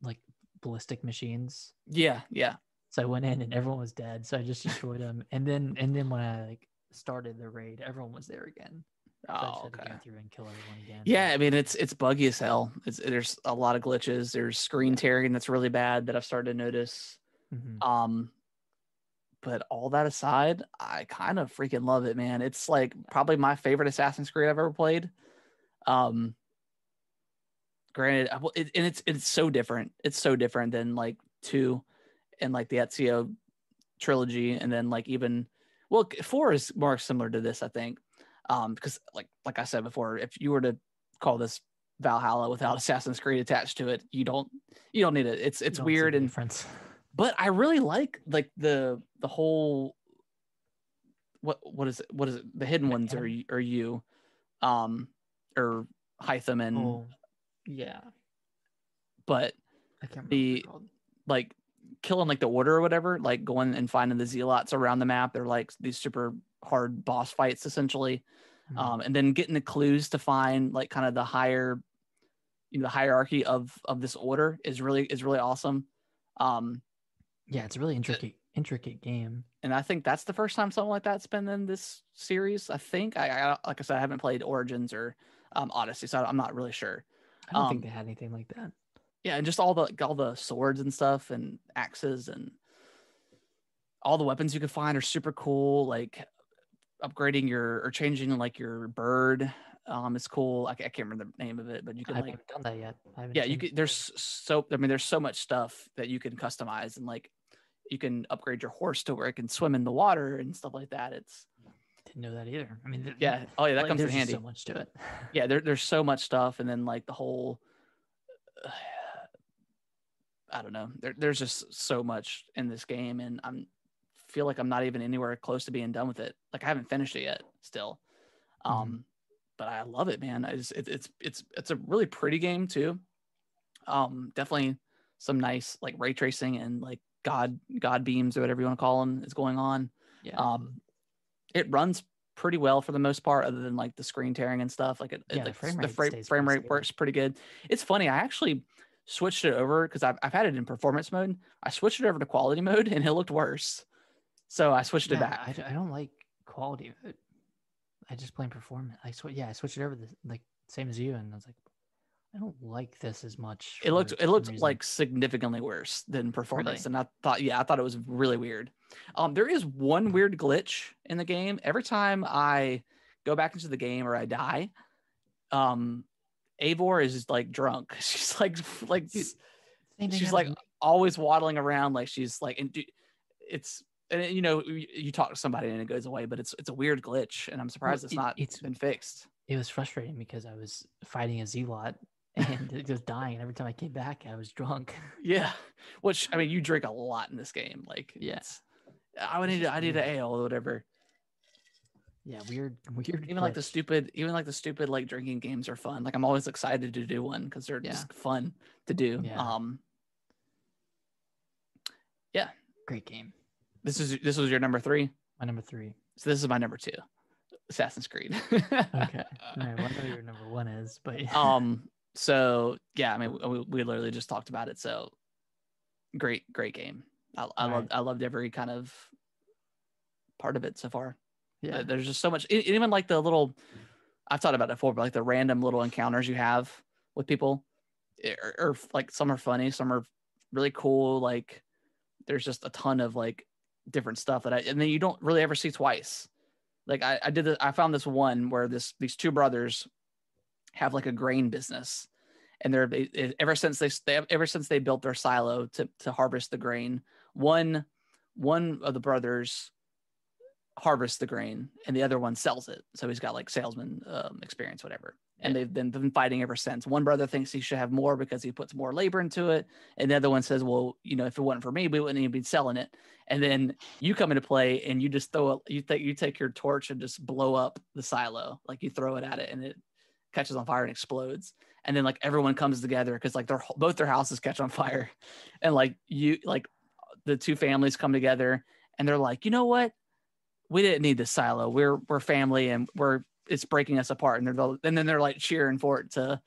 like ballistic machines. Yeah. Yeah. So I went in and everyone was dead. So I just destroyed them. And then when I like started the raid, everyone was there again. So I just Oh, had to okay. go through and kill everyone again. Yeah, I mean it's buggy as hell. There's a lot of glitches. There's screen tearing that's really bad that I've started to notice. Mm-hmm. But all that aside, I kind of freaking love it, man. It's like probably my favorite Assassin's Creed I've ever played. Um, Granted, and it's so different. It's so different than like 2 and like the Ezio trilogy, and then like even 4 is more similar to this, I think. Because like I said before, if you were to call this Valhalla without Assassin's Creed attached to it, you don't need it. It's weird and difference. But I really like the whole what is it? The hidden ones are you, or Hytham and yeah. But I can't remember the what they're called. like killing like the order or whatever, like going and finding the zealots around the map. They're like these super hard boss fights essentially. And then getting the clues to find like kind of the higher, the hierarchy of this order is really awesome. Yeah, it's a really intricate game. And I think that's the first time something like that's been in this series. I think I like I said, I haven't played Origins or Odyssey, so I'm not really sure. I don't think they had anything like that. Yeah, and just all the swords and stuff and axes and all the weapons you can find are super cool. Like upgrading or changing like your bird is cool. I can't remember the name of it, but you can I haven't done that yet. Yeah, you could. There's so much stuff that you can customize, and like you can upgrade your horse to where it can swim in the water and stuff like that. Didn't know that either. I mean, yeah. Oh yeah, that comes in handy. So much to it. Yeah, there's so much stuff, and then like the whole. I don't know. There's just so much in this game, and feel like I'm not even anywhere close to being done with it. Like I haven't finished it yet, still. But I love it, man. It's a really pretty game too. Definitely some nice like ray tracing and like god beams or whatever you want to call them is going on. Yeah. It runs pretty well for the most part, other than like the screen tearing and stuff. Like the frame rate works pretty good. It's funny. I actually switched it over because I've had it in performance mode. I switched it over to quality mode and it looked worse. So I switched it back. I don't like quality mode. I just play performance. I switched it over like same as you, and I was like, I don't like this as much. It looked like significantly worse than performance, really? And I thought it was really weird. There is one weird glitch in the game. Every time I go back into the game or I die, Eivor is like drunk. She's like she's like always waddling around like she's like, and you know, you talk to somebody and it goes away, but it's a weird glitch, and I'm surprised it's been fixed. It was frustrating because I was fighting a zealot and it was dying, and every time I came back, I was drunk. Yeah, which I mean, you drink a lot in this game. Like, yes, I need an ale or whatever. Yeah, weird. Even glitch. like the stupid like drinking games are fun. Like I'm always excited to do one because they're just fun to do. Yeah, great game. This was your number 3. My number 3. So this is my number 2, Assassin's Creed. Okay. All right. Well, I know your number 1 is, but So yeah, I mean, we literally just talked about it. So great game. I loved every kind of part of it so far. Yeah, there's just so much. Even like the little, I've thought about it before, but like the random little encounters you have with people, or like some are funny, some are really cool. Like there's just a ton of like different stuff and then you don't really ever see twice. Like I found this one where these 2 brothers have like a grain business, and ever since they built their silo to harvest the grain, one of the brothers harvests the grain and the other one sells it. So he's got like salesman experience, whatever. And they've been fighting ever since. One brother thinks he should have more because he puts more labor into it, and the other one says, well, you know, if it wasn't for me, we wouldn't even be selling it. And then you come into play and you just you take your torch and just blow up the silo. Like you throw it at it and catches on fire and explodes, and then like everyone comes together because like both their houses catch on fire, and like the two families come together and they're like, you know what, we didn't need this silo. We're family and it's breaking us apart. And then they're like cheering for it to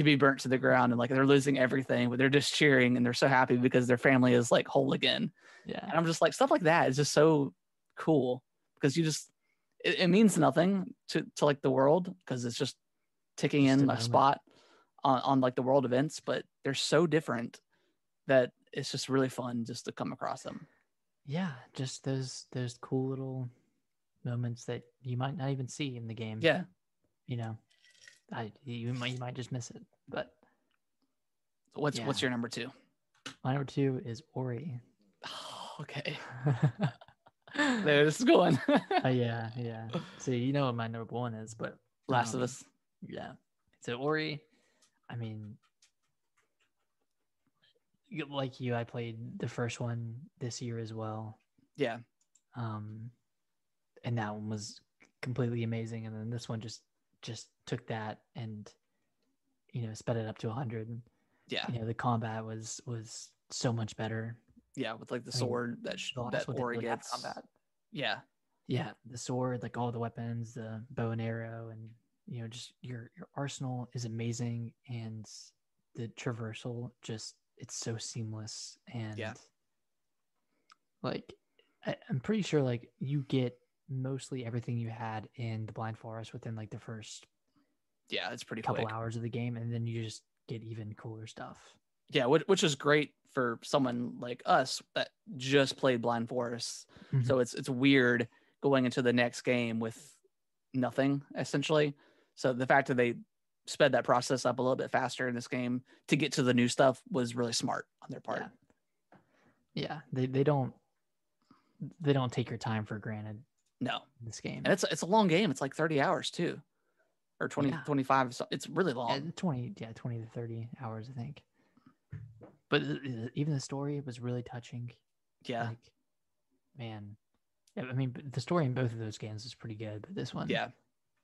be burnt to the ground, and like they're losing everything, but they're just cheering and they're so happy because their family is like whole again. Yeah. And I'm just like, stuff like that is just so cool because it means nothing to like the world because it's just ticking Just in a a moment. spot on like the world events, but they're so different that it's just really fun just to come across them. Yeah, just those cool little moments that you might not even see in the game. Yeah. You know, you might just miss it. But what's your number 2? My number 2 is Ori. Oh, okay. There this is going. Yeah. So you know what my number 1 is, but Last of Us. Yeah. So Ori, I mean, like you, I played the first one this year as well. Yeah. And that one was completely amazing, and then this one just took that and sped it up to 100. Yeah. The combat was so much better. Yeah, with like the sword that Ori really gets. combat. Yeah. Yeah, the sword, like all the weapons, the bow and arrow, and just your arsenal is amazing, and the traversal just it's so seamless. And like I'm pretty sure like you get mostly everything you had in the Blind Forest within like the first it's pretty couple quick. hours of the game, and then you just get even cooler stuff. Yeah, which is great for someone like us that just played Blind Forest. Mm-hmm. So it's weird going into the next game with nothing essentially. So the fact that they sped that process up a little bit faster in this game to get to the new stuff was really smart on their part. Yeah, they don't take your time for granted. No, in this game. And it's a long game. It's like 30 hours too, or 20, 25. So it's really long. Yeah, 20 to 30 hours, I think. But even the story was really touching. Yeah. Like, man, I mean, the story in both of those games is pretty good, but this one,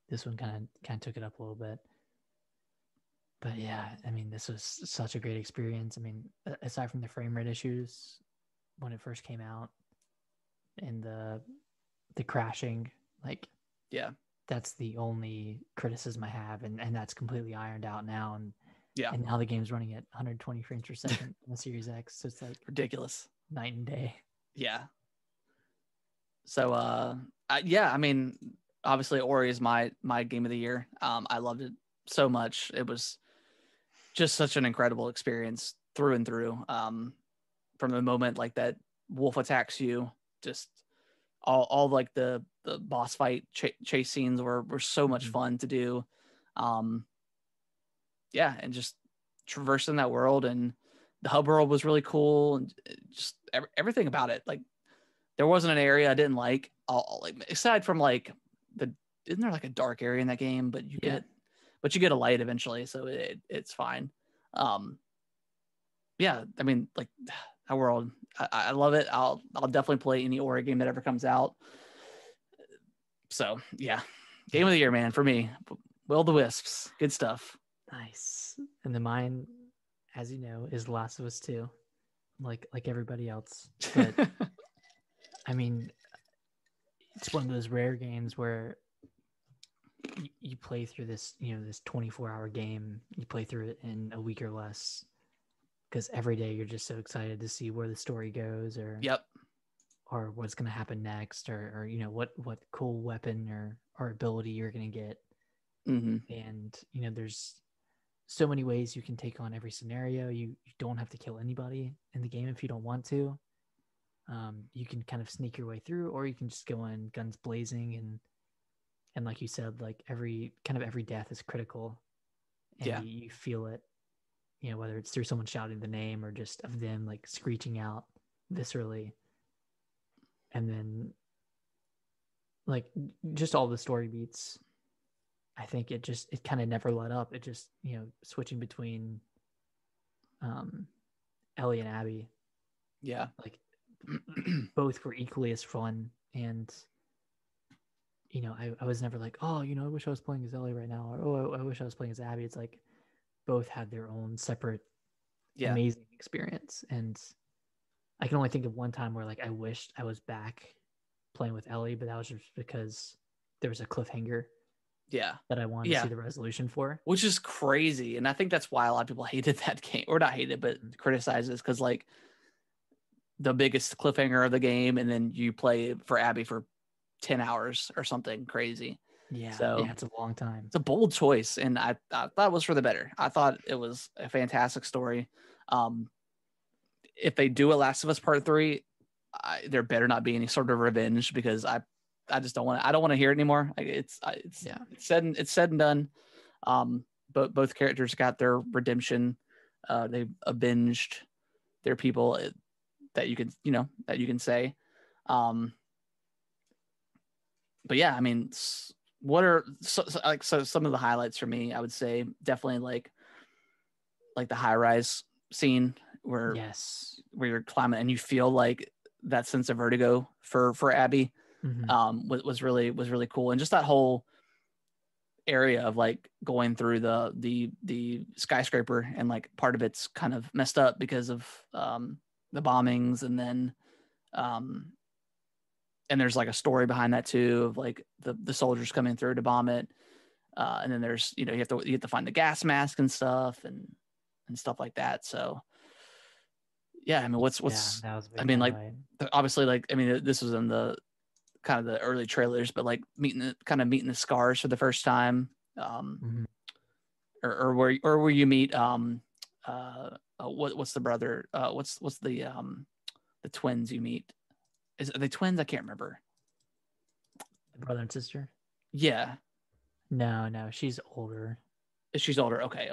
this one kind of took it up a little bit. But yeah, I mean, this was such a great experience. I mean, aside from the frame rate issues when it first came out and the crashing, like, that's the only criticism I have, and that's completely ironed out now. And and now the game's running at 120 frames per second on the Series X, so it's like ridiculous, night and day. Yeah. So I mean, obviously Ori is my game of the year. I loved it so much. It was just such an incredible experience through and through. From the moment like that wolf attacks you, just all like the boss fight chase scenes were so much fun to do. And just traversing that world, and the hub world was really cool, and just everything about it. Like there wasn't an area I didn't like. Like aside from like isn't there like a dark area in that game? But you get a light eventually, so it's fine. I mean, like that world, I love it. I'll definitely play any Ori game that ever comes out. So yeah, game of the year, man, for me. Will the Wisps, good stuff. Nice. And then mine, as you know, is Last of Us 2, like everybody else. But I mean, it's one of those rare games where you play through this, this 24-hour game. You play through it in a week or less, because every day you're just so excited to see where the story goes, or or what's going to happen next, or what cool weapon or ability you're going to get. And there's so many ways you can take on every scenario. You don't have to kill anybody in the game if you don't want to. You can kind of sneak your way through, or you can just go in guns blazing, and like you said, like every death is critical, and you feel it, whether it's through someone shouting the name or just of them like screeching out viscerally. And then like just all the story beats, I think it kind of never let up. It just, switching between Ellie and Abby. Yeah. Like both were equally as fun. And, I was never like, oh, I wish I was playing as Ellie right now. Or, oh, I wish wish I was playing as Abby. It's like both had their own separate Yeah. amazing experience. And I can only think of one time where like I wished I was back playing with Ellie, but that was just because there was a cliffhanger Yeah. that I wanted to see the resolution for. Which is crazy. And I think that's why a lot of people hated that game, or not hated, but criticized it, because like the biggest cliffhanger of the game, and then you play for Abby for 10 hours or something crazy. Yeah. So yeah, it's a long time. It's a bold choice, and I thought it was for the better. I thought it was a fantastic story. If they do a Last of Us Part 3, there better not be any sort of revenge, because I just don't want to. I don't want to hear it anymore. It's said and done. But both characters got their redemption. They avenged their people that you can say. But yeah, I mean, what are some of the highlights for me? I would say definitely like the high rise scene where you're climbing and you feel like that sense of vertigo for Abby. Was really cool. And just that whole area of like going through the skyscraper, and like part of it's kind of messed up because of the bombings, and then and there's like a story behind that too, of like the soldiers coming through to bomb it, and then there's you have to find the gas mask and stuff and stuff like that. So yeah, I mean, what's I mean, like obviously, like I mean, this was in the kind of the early trailers, but like meeting the scars for the first time, or where you meet what's the brother, what's the twins you meet? Are they twins? I can't remember. Brother and sister? Yeah. No, she's older. She's older. Okay.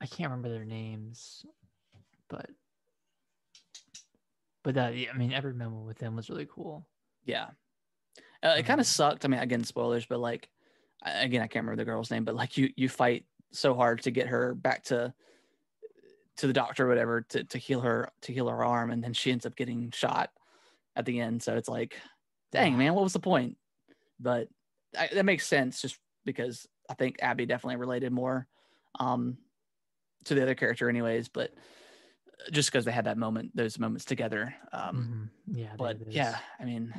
I can't remember their names, but that, I mean, every moment with them was really cool. Yeah. It kind of sucked. I mean, again, spoilers, but like, again, I can't remember the girl's name, but like you fight so hard to get her back to the doctor or whatever to heal her arm, and then she ends up getting shot at the end. So it's like, dang, man, what was the point? But that makes sense, just because I think Abby definitely related more to the other character anyways, but just because they had those moments together. Yeah. But yeah, I mean,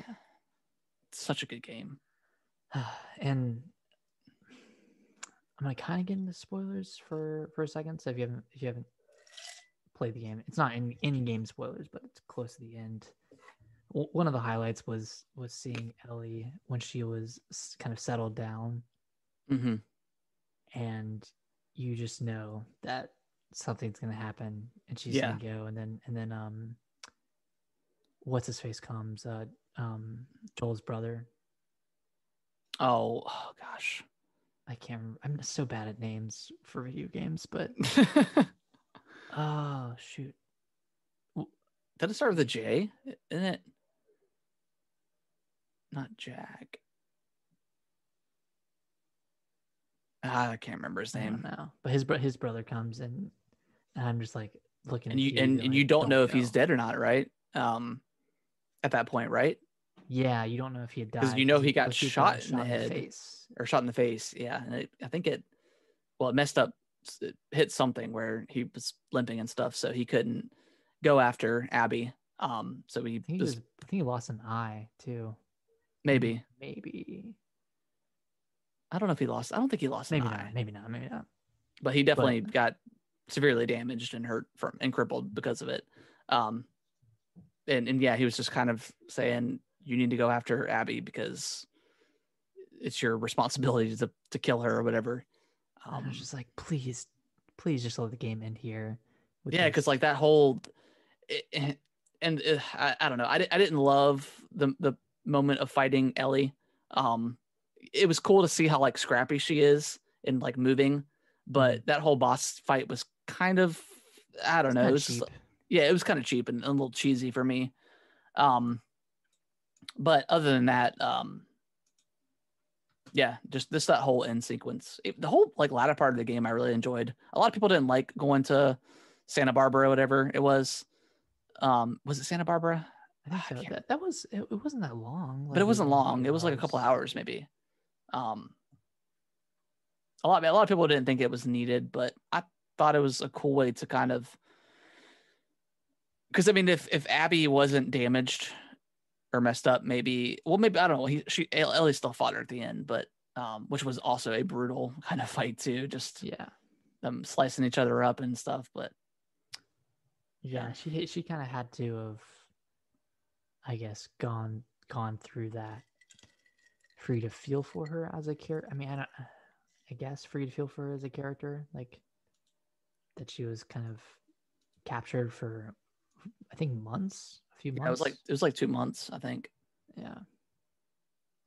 it's such a good game. And I'm gonna kind of get into spoilers for a second. So if you haven't played the game, it's not any game spoilers, but it's close to the end. One of the highlights was seeing Ellie when she was kind of settled down, and you just know that something's gonna happen, and she's gonna go, and then what's his face comes, Joel's brother. Oh gosh, I can't remember. I'm so bad at names for video games, but oh shoot, did it start with a J? Isn't it? Not Jack. I can't remember his name now. But his brother comes and I'm just like looking. And you don't know if he's dead or not, right? At that point, right? Yeah, you don't know if he had died because he got shot in the head or shot in the face. Yeah, and I think it messed up. It hit something where he was limping and stuff, so he couldn't go after Abby. So I think he lost an eye too. Maybe. I don't know if he lost. I don't think he lost an eye. Maybe not. But he definitely got severely damaged and hurt and crippled because of it. And yeah, he was just kind of saying, you need to go after Abby because it's your responsibility to kill her or whatever. I was just like, please just let the game end here. Yeah, because like that whole, I don't know. I didn't love the moment of fighting Ellie. It was cool to see how like scrappy she is and like moving, but that whole boss fight was kind of, I don't know. It was just, it was kind of cheap and a little cheesy for me. But other than that, yeah, just that whole end sequence, the whole like latter part of the game, I really enjoyed. A lot of people didn't like going to Santa Barbara, whatever it was. Was it Santa Barbara? I think so. That was it. Wasn't that long, but it wasn't long. It was like a couple hours, maybe. a lot of people didn't think it was needed, but I thought it was a cool way to kind of, because I mean, if Abby wasn't damaged or messed up, maybe I don't know. Ellie still fought her at the end, but which was also a brutal kind of fight too. Just them slicing each other up and stuff. But yeah, she kind of had to have, I guess, gone through that for you to feel for her as a character. I mean, I guess for you to feel for her as a character, like that she was kind of captured for, I think, a few months. It was like 2 months, I think. Yeah.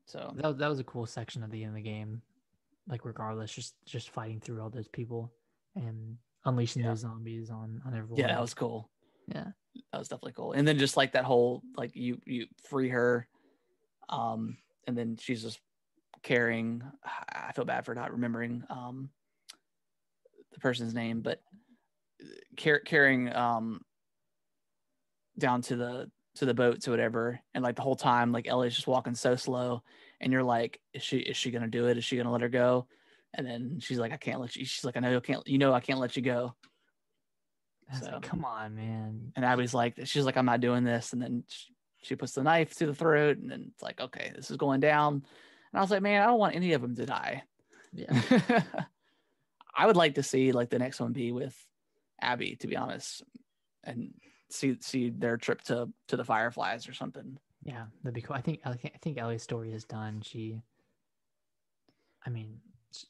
So that was a cool section of the end of the game. Like, regardless, just fighting through all those people and unleashing those zombies on everyone. Yeah, that was cool. Yeah, that was definitely cool. And then just like that whole, like, you free her, and then she's just carrying. I feel bad for not remembering the person's name, but carrying down to the boats or whatever, and like the whole time, like Ellie's just walking so slow, and you're like, is she gonna do it? Is she gonna let her go? And then she's like, I can't let you. She's like, I know I can't let you go. So, like, come on, man. And Abby's like, she's like, I'm not doing this. And then she puts the knife to the throat, and then it's like, okay, this is going down. And I was like, man, I don't want any of them to die. Yeah. I would like to see like the next one be with Abby, to be honest, and see their trip to the Fireflies or something. Yeah, that'd be cool. I think Ellie's story is done. I mean,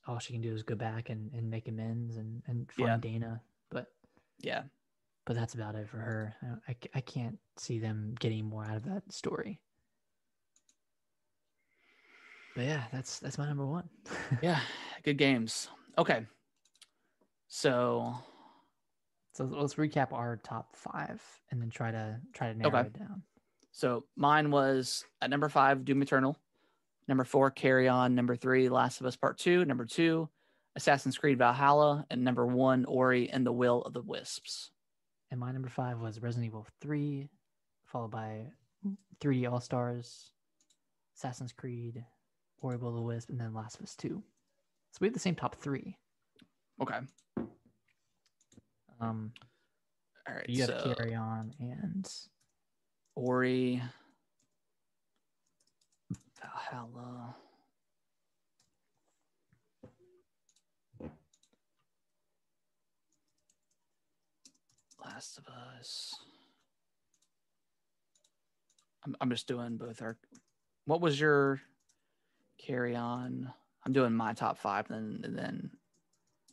all she can do is go back and make amends and find Dana. But that's about it for her. I can't see them getting more out of that story. But yeah, that's my number one. Yeah, good games. Okay, so let's recap our top 5 and then try to narrow it down. So mine was at number 5, Doom Eternal. Number 4, Carry On. Number 3, Last of Us Part 2. Number 2, Assassin's Creed Valhalla. And number 1, Ori and the Will of the Wisps. And my number 5 was Resident Evil 3, followed by 3D All-Stars, Assassin's Creed, Ori Will of the Wisp, and then Last of Us 2. So we have the same top 3. Okay. All right. You have Carry On and Ori, Valhalla. Last of Us. I'm just doing both. What was your Carry On? I'm doing my top 5, and then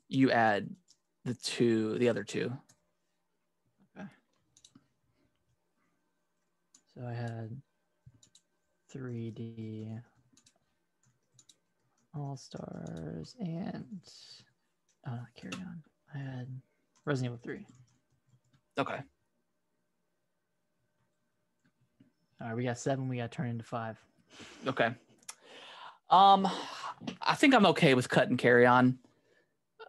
you add the other 2. Okay. So I had 3D All-Stars and Carry On. I had Resident Evil 3. Okay. All right, we got 7. We got to turn into 5. Okay. I think I'm okay with cut and Carry On.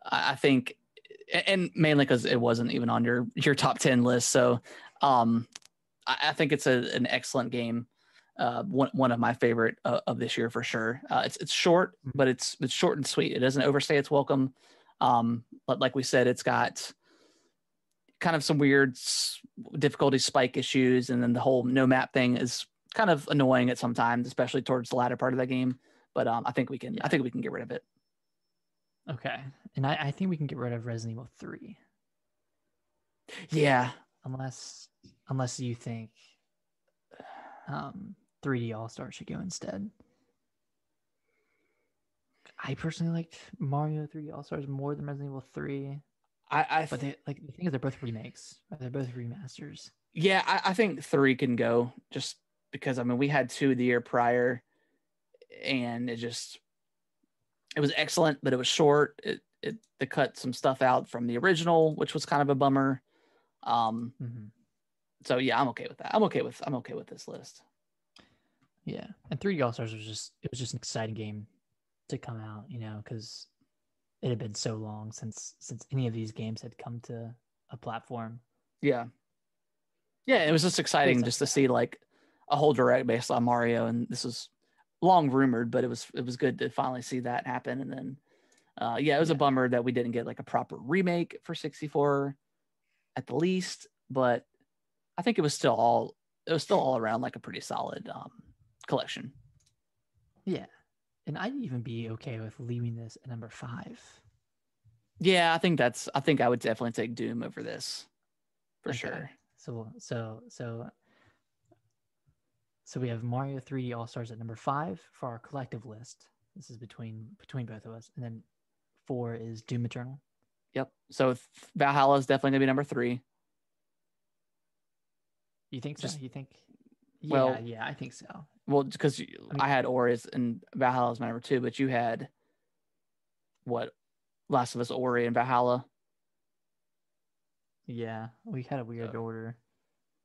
I think, and mainly because it wasn't even on your top 10 list. So, I think it's an excellent game. One of my favorite of this year for sure. It's short, but it's short and sweet. It doesn't overstay its welcome. But like we said, it's got kind of some weird difficulty spike issues, and then the whole no map thing is kind of annoying at sometimes, especially towards the latter part of the game. But I think we can get rid of it. Okay, and I think we can get rid of Resident Evil 3. Yeah, unless you think 3D All-Star should go instead. I personally liked Mario 3D All-Stars more than Resident Evil 3. But the thing is, they're both remakes. They're both remasters. Yeah, I think 3 can go, just because I mean we had 2 the year prior, and it was excellent, but it was short. They cut some stuff out from the original, which was kind of a bummer. So yeah, I'm okay with that. I'm okay with this list. Yeah, and 3D All-Stars was just an exciting game to come out, because it had been so long since any of these games had come to a platform. Yeah, it was just exciting just to see like a whole direct based on Mario, and this was long rumored, but it was good to finally see that happen. And then Yeah, it was a Yeah. bummer that we didn't get like a proper remake for 64 at the least, but I think it was still all around like a pretty solid collection. Yeah. And I'd even be okay with leaving this at number 5. Yeah, I think I would definitely take Doom over this for sure. So we have Mario 3D All Stars at number 5 for our collective list. This is between both of us, and then 4 is Doom Eternal. Yep. So Valhalla is definitely gonna be number 3. You think so? You think? Yeah, well, yeah, I think so. Well, because I had Ori and Valhalla as my number 2, but you had what? Last of Us, Ori, and Valhalla. Yeah, we had a weird order.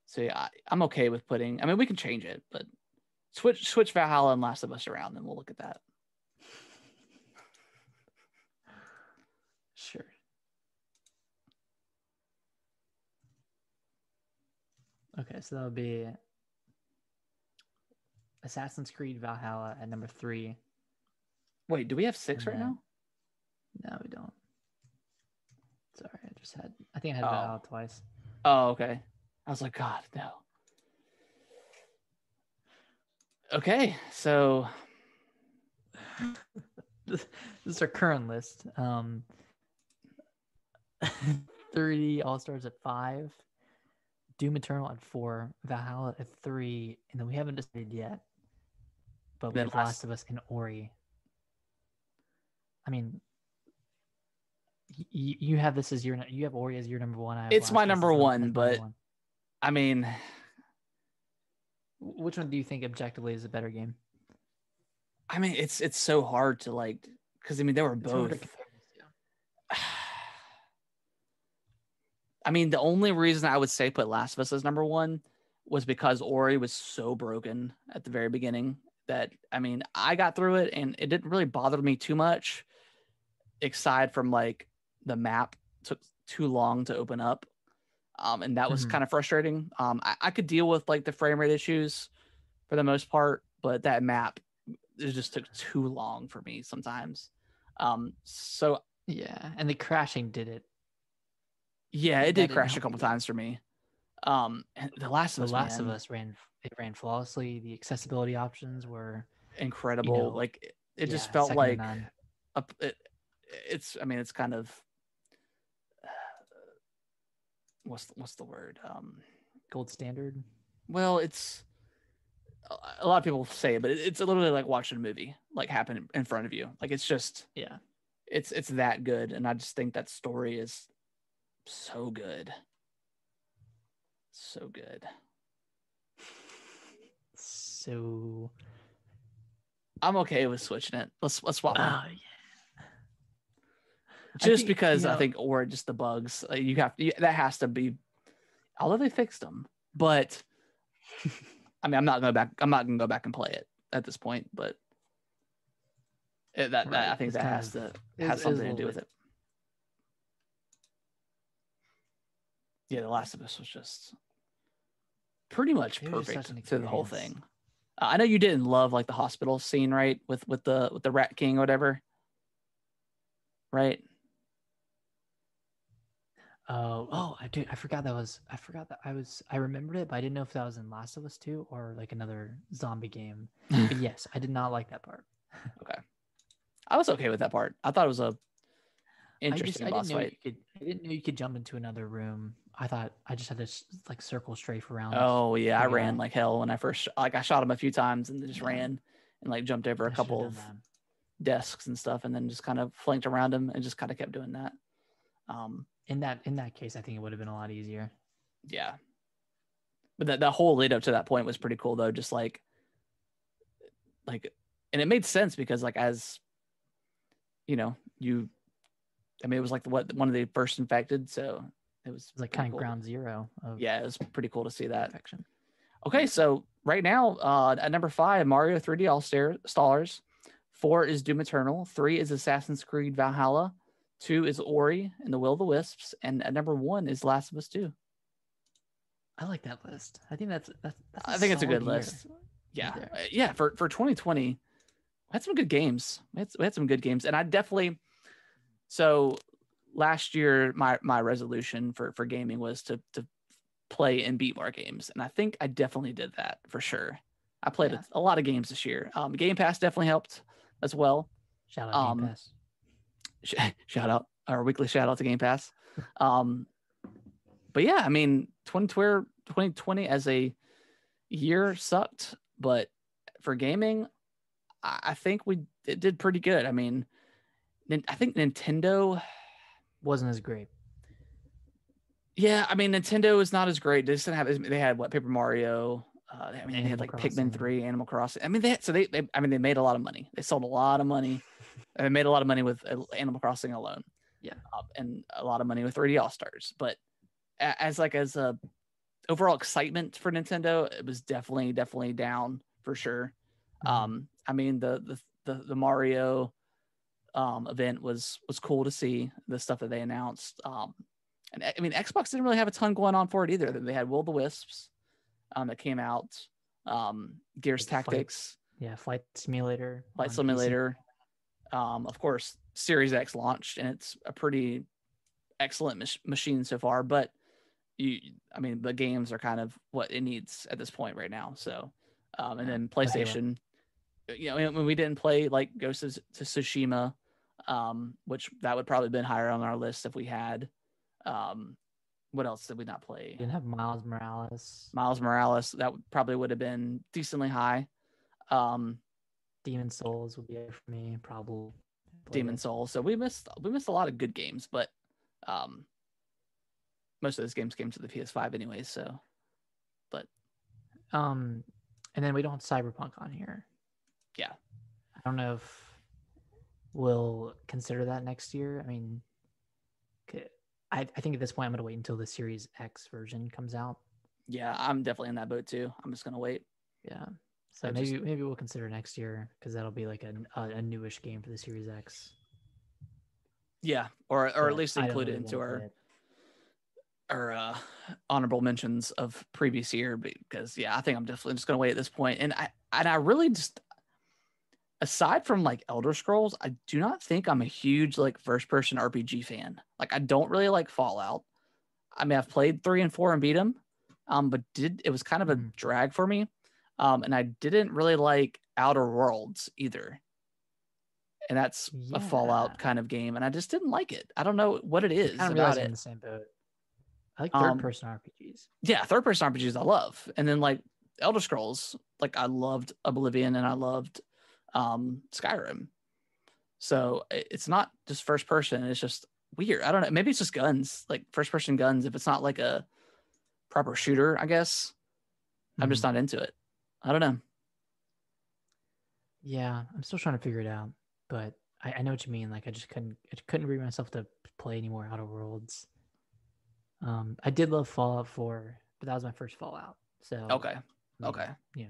So yeah, I'm okay with putting. I mean, we can change it, but switch Valhalla and Last of Us around, and we'll look at that. Sure. Okay, so that'll be Assassin's Creed Valhalla at number 3. Wait, do we have 6 right now? No, we don't. Sorry, I think I had Valhalla twice. Oh, okay. I was like, God, no. Okay, so this is our current list. 30 All Stars at 5, Doom Eternal at 4, Valhalla at 3, and then we haven't decided yet. But we have Last of Us and Ori. I mean, you have this as you have Ori as your number 1. It's my number 1, but I mean, which one do you think objectively is a better game? I mean, it's so hard to like, because I mean they were both. I mean, the only reason I would say put Last of Us as number 1 was because Ori was so broken at the very beginning that, I mean, I got through it and it didn't really bother me too much, aside from like the map took too long to open up. And that was kind of frustrating. I could deal with like the frame rate issues for the most part, but that map, it just took too long for me sometimes. So yeah, and the crashing did it. Yeah, it did crash a couple times for me. And The Last of Us ran flawlessly. The accessibility options were incredible. Like it just felt like it's kind of what's the word? Gold standard. Well, it's a lot of people say it, but it's literally like watching a movie like happen in front of you. Like it's just it's that good, and I just think that story is so good. So good. So I'm okay with switching it. Let's swap. Oh yeah. Just because I think, or just the bugs, that has to be. Although they fixed them, but I mean, I'm not gonna go back and play it at this point. But I think that has something to do with it. Yeah, The Last of Us was just pretty much perfect through the whole thing. I know you didn't love like the hospital scene, right? With the Rat King or whatever, right? I forgot that I remembered it, but I didn't know if that was in Last of Us 2 or like another zombie game. But yes, I did not like that part. Okay. I was okay with that part. I thought it was a interesting boss fight. I didn't know you could jump into another room. I thought I just had to like circle strafe around. Oh yeah, I ran like hell when I first I shot him a few times and then just ran and like jumped over a couple of desks and stuff and then just kind of flanked around him and just kind of kept doing that. In that case, I think it would have been a lot easier. Yeah, but that whole lead up to that point was pretty cool though. Just like, and it made sense because like as you know, I mean, it was like one of the first infected, so it was like kind of ground zero. It was pretty cool to see that. Infection. Okay, so right now, at number 5, Mario 3D All Stars. 4 is Doom Eternal. 3 is Assassin's Creed Valhalla. 2 is Ori and the Will of the Wisps, and at number 1 is Last of Us 2. I like that list. I think that's I think it's a good list. Yeah, yeah. For 2020, we had some good games. We had some good games, and I definitely So last year, my resolution for gaming was to play and beat more games, and I think I definitely did that for sure. I played a lot of games this year. Game Pass definitely helped as well. Shout out Game Pass. Shout out our weekly shout out to Game Pass. But yeah, I mean, 2020 as a year sucked, but for gaming, I think it did pretty good. I mean, I think Nintendo wasn't as great. Yeah, I mean, Nintendo is not as great. They just didn't have. They had what, Paper Mario. I mean, they had like Pikmin 3, Animal Crossing. I mean, they made a lot of money. They sold a lot of money. They made a lot of money with Animal Crossing alone. Yeah, and a lot of money with 3D All Stars. But as a overall excitement for Nintendo, it was definitely down for sure. Mm-hmm. I mean, the Mario event was cool to see, the stuff that they announced. And I mean, Xbox didn't really have a ton going on for it either. They had Will of the Wisps that came out, Gears Tactics, Flight Simulator, of course, Series X launched, and it's a pretty excellent machine so far. But I mean, the games are kind of what it needs at this point right now. So, and then PlayStation, when we didn't play like Ghost of Tsushima, which that would probably been higher on our list if we had. What else did we not play? Didn't have Miles Morales. That probably would have been decently high. Demon Souls would be there for me, probably. Demon Souls. So we missed a lot of good games, but most of those games came to the PS5 anyways. So, but and then we don't have Cyberpunk on here. Yeah, I don't know if we'll consider that next year. I mean, I think at this point I'm going to wait until the Series X version comes out. Yeah, I'm definitely in that boat too. I'm just going to wait. Yeah. So maybe we'll consider next year, because that'll be like a newish game for the Series X. Yeah, or at least include it into our honorable mentions of previous year, because I think I'm definitely just going to wait at this point. And I really just, aside from like Elder Scrolls, I do not think I'm a huge like first person RPG fan. Like, I don't really like Fallout. I mean, I've played 3 and 4 and beat them, but it was kind of a drag for me. And I didn't really like Outer Worlds either. And that's a Fallout kind of game, and I just didn't like it. I don't know what it is about it. In the same boat. I like third-person RPGs. Yeah, third-person RPGs I love. And then like Elder Scrolls, like I loved Oblivion and I loved Skyrim. So it's not just first person, it's just weird. I don't know. Maybe it's just guns, like first-person guns. If it's not like a proper shooter, I guess I'm just not into it. I don't know. Yeah, I'm still trying to figure it out, but I know what you mean. Like, I couldn't bring myself to play any more Outer Worlds. I did love Fallout 4, but that was my first Fallout. So okay,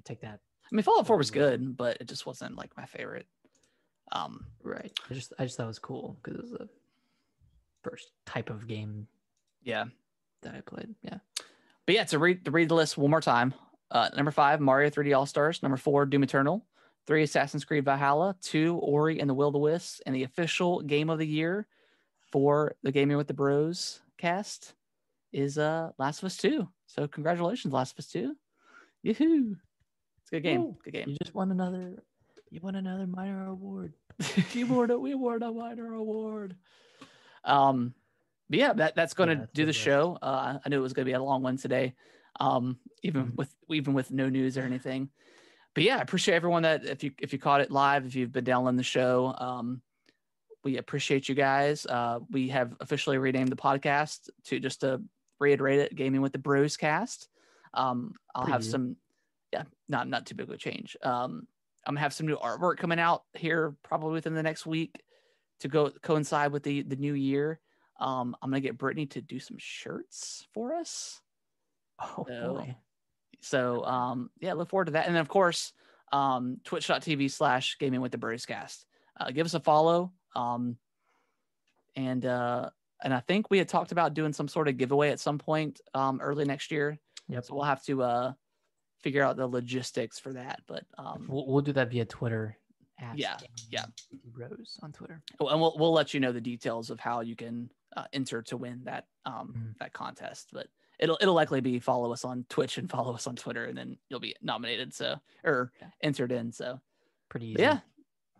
take that. I mean, Fallout 4 was good, but it just wasn't like my favorite. Right. I just thought it was cool because it was the first type of game. Yeah, that I played. Yeah, but yeah, to read the list one more time. Number 5, Mario 3D All Stars. Number 4, Doom Eternal. 3, Assassin's Creed Valhalla. 2, Ori and the Will of the Wisps. And the official game of the year for the Gaming with the Bros cast is Last of Us 2. So congratulations, Last of Us 2. Yoo-hoo. It's a good game. Good game. You won another minor award. We award a minor award. But yeah, that's going to do the show. I knew it was going to be a long one today. Even with no news or anything. But yeah, I appreciate everyone that if you caught it live, if you've been downloading the show, we appreciate you guys. We have officially renamed the podcast to reiterate it, Gaming with the Bros cast. I'll have some, not too big of a change. I'm gonna have some new artwork coming out here probably within the next week to coincide with the new year. I'm gonna get Brittany to do some shirts for us. Boy. So look forward to that. And then of course, twitch.tv/Gaming with the Broscast. Give us a follow. And I think we had talked about doing some sort of giveaway at some point early next year. Yep. So we'll have to figure out the logistics for that. But we'll do that via Twitter at Yeah. Bros on Twitter. Oh, and we'll let you know the details of how you can enter to win that that contest. But it'll likely be follow us on Twitch and follow us on Twitter, and then you'll be nominated. So or entered in. So pretty easy. But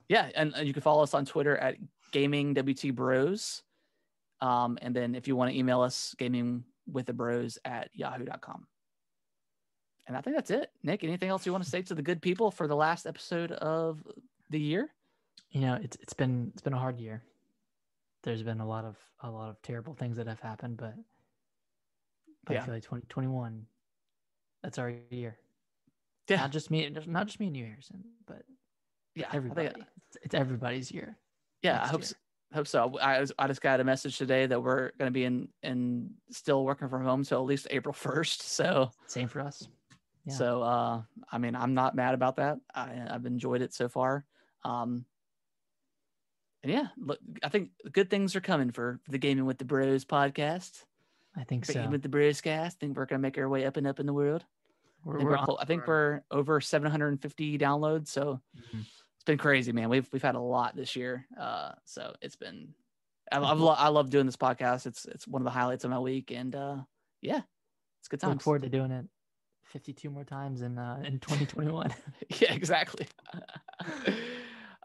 yeah, and you can follow us on Twitter at GamingWTBros. And then if you want to email us, gamingwiththebros@yahoo.com. And I think that's it. Nick, anything else you want to say to the good people for the last episode of the year? You know, it's been a hard year. There's been a lot of terrible things that have happened, but I feel like 2021, that's our year. Yeah, not just me and you, Harrison, but everybody. It's everybody's year. Yeah, I hope so. I just got a message today that we're going to be in still working from home till at least April 1st. So same for us. Yeah. So I mean, I'm not mad about that. I've enjoyed it so far. And yeah, look, I think good things are coming for the Gaming with the Bros podcast. I think so. Gaming with the Bros cast. I think we're gonna make our way up and up in the world. I think we're over 750 downloads. So it's been crazy, man. We've had a lot this year. So it's been. I love doing this podcast. It's one of the highlights of my week, and yeah, it's good times. Look forward to doing it 52 more times in 2021. Yeah, exactly.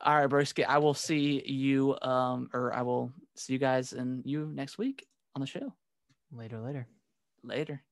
All right, broski. I will see you or I will see you guys and you next week on the show. Later. Later.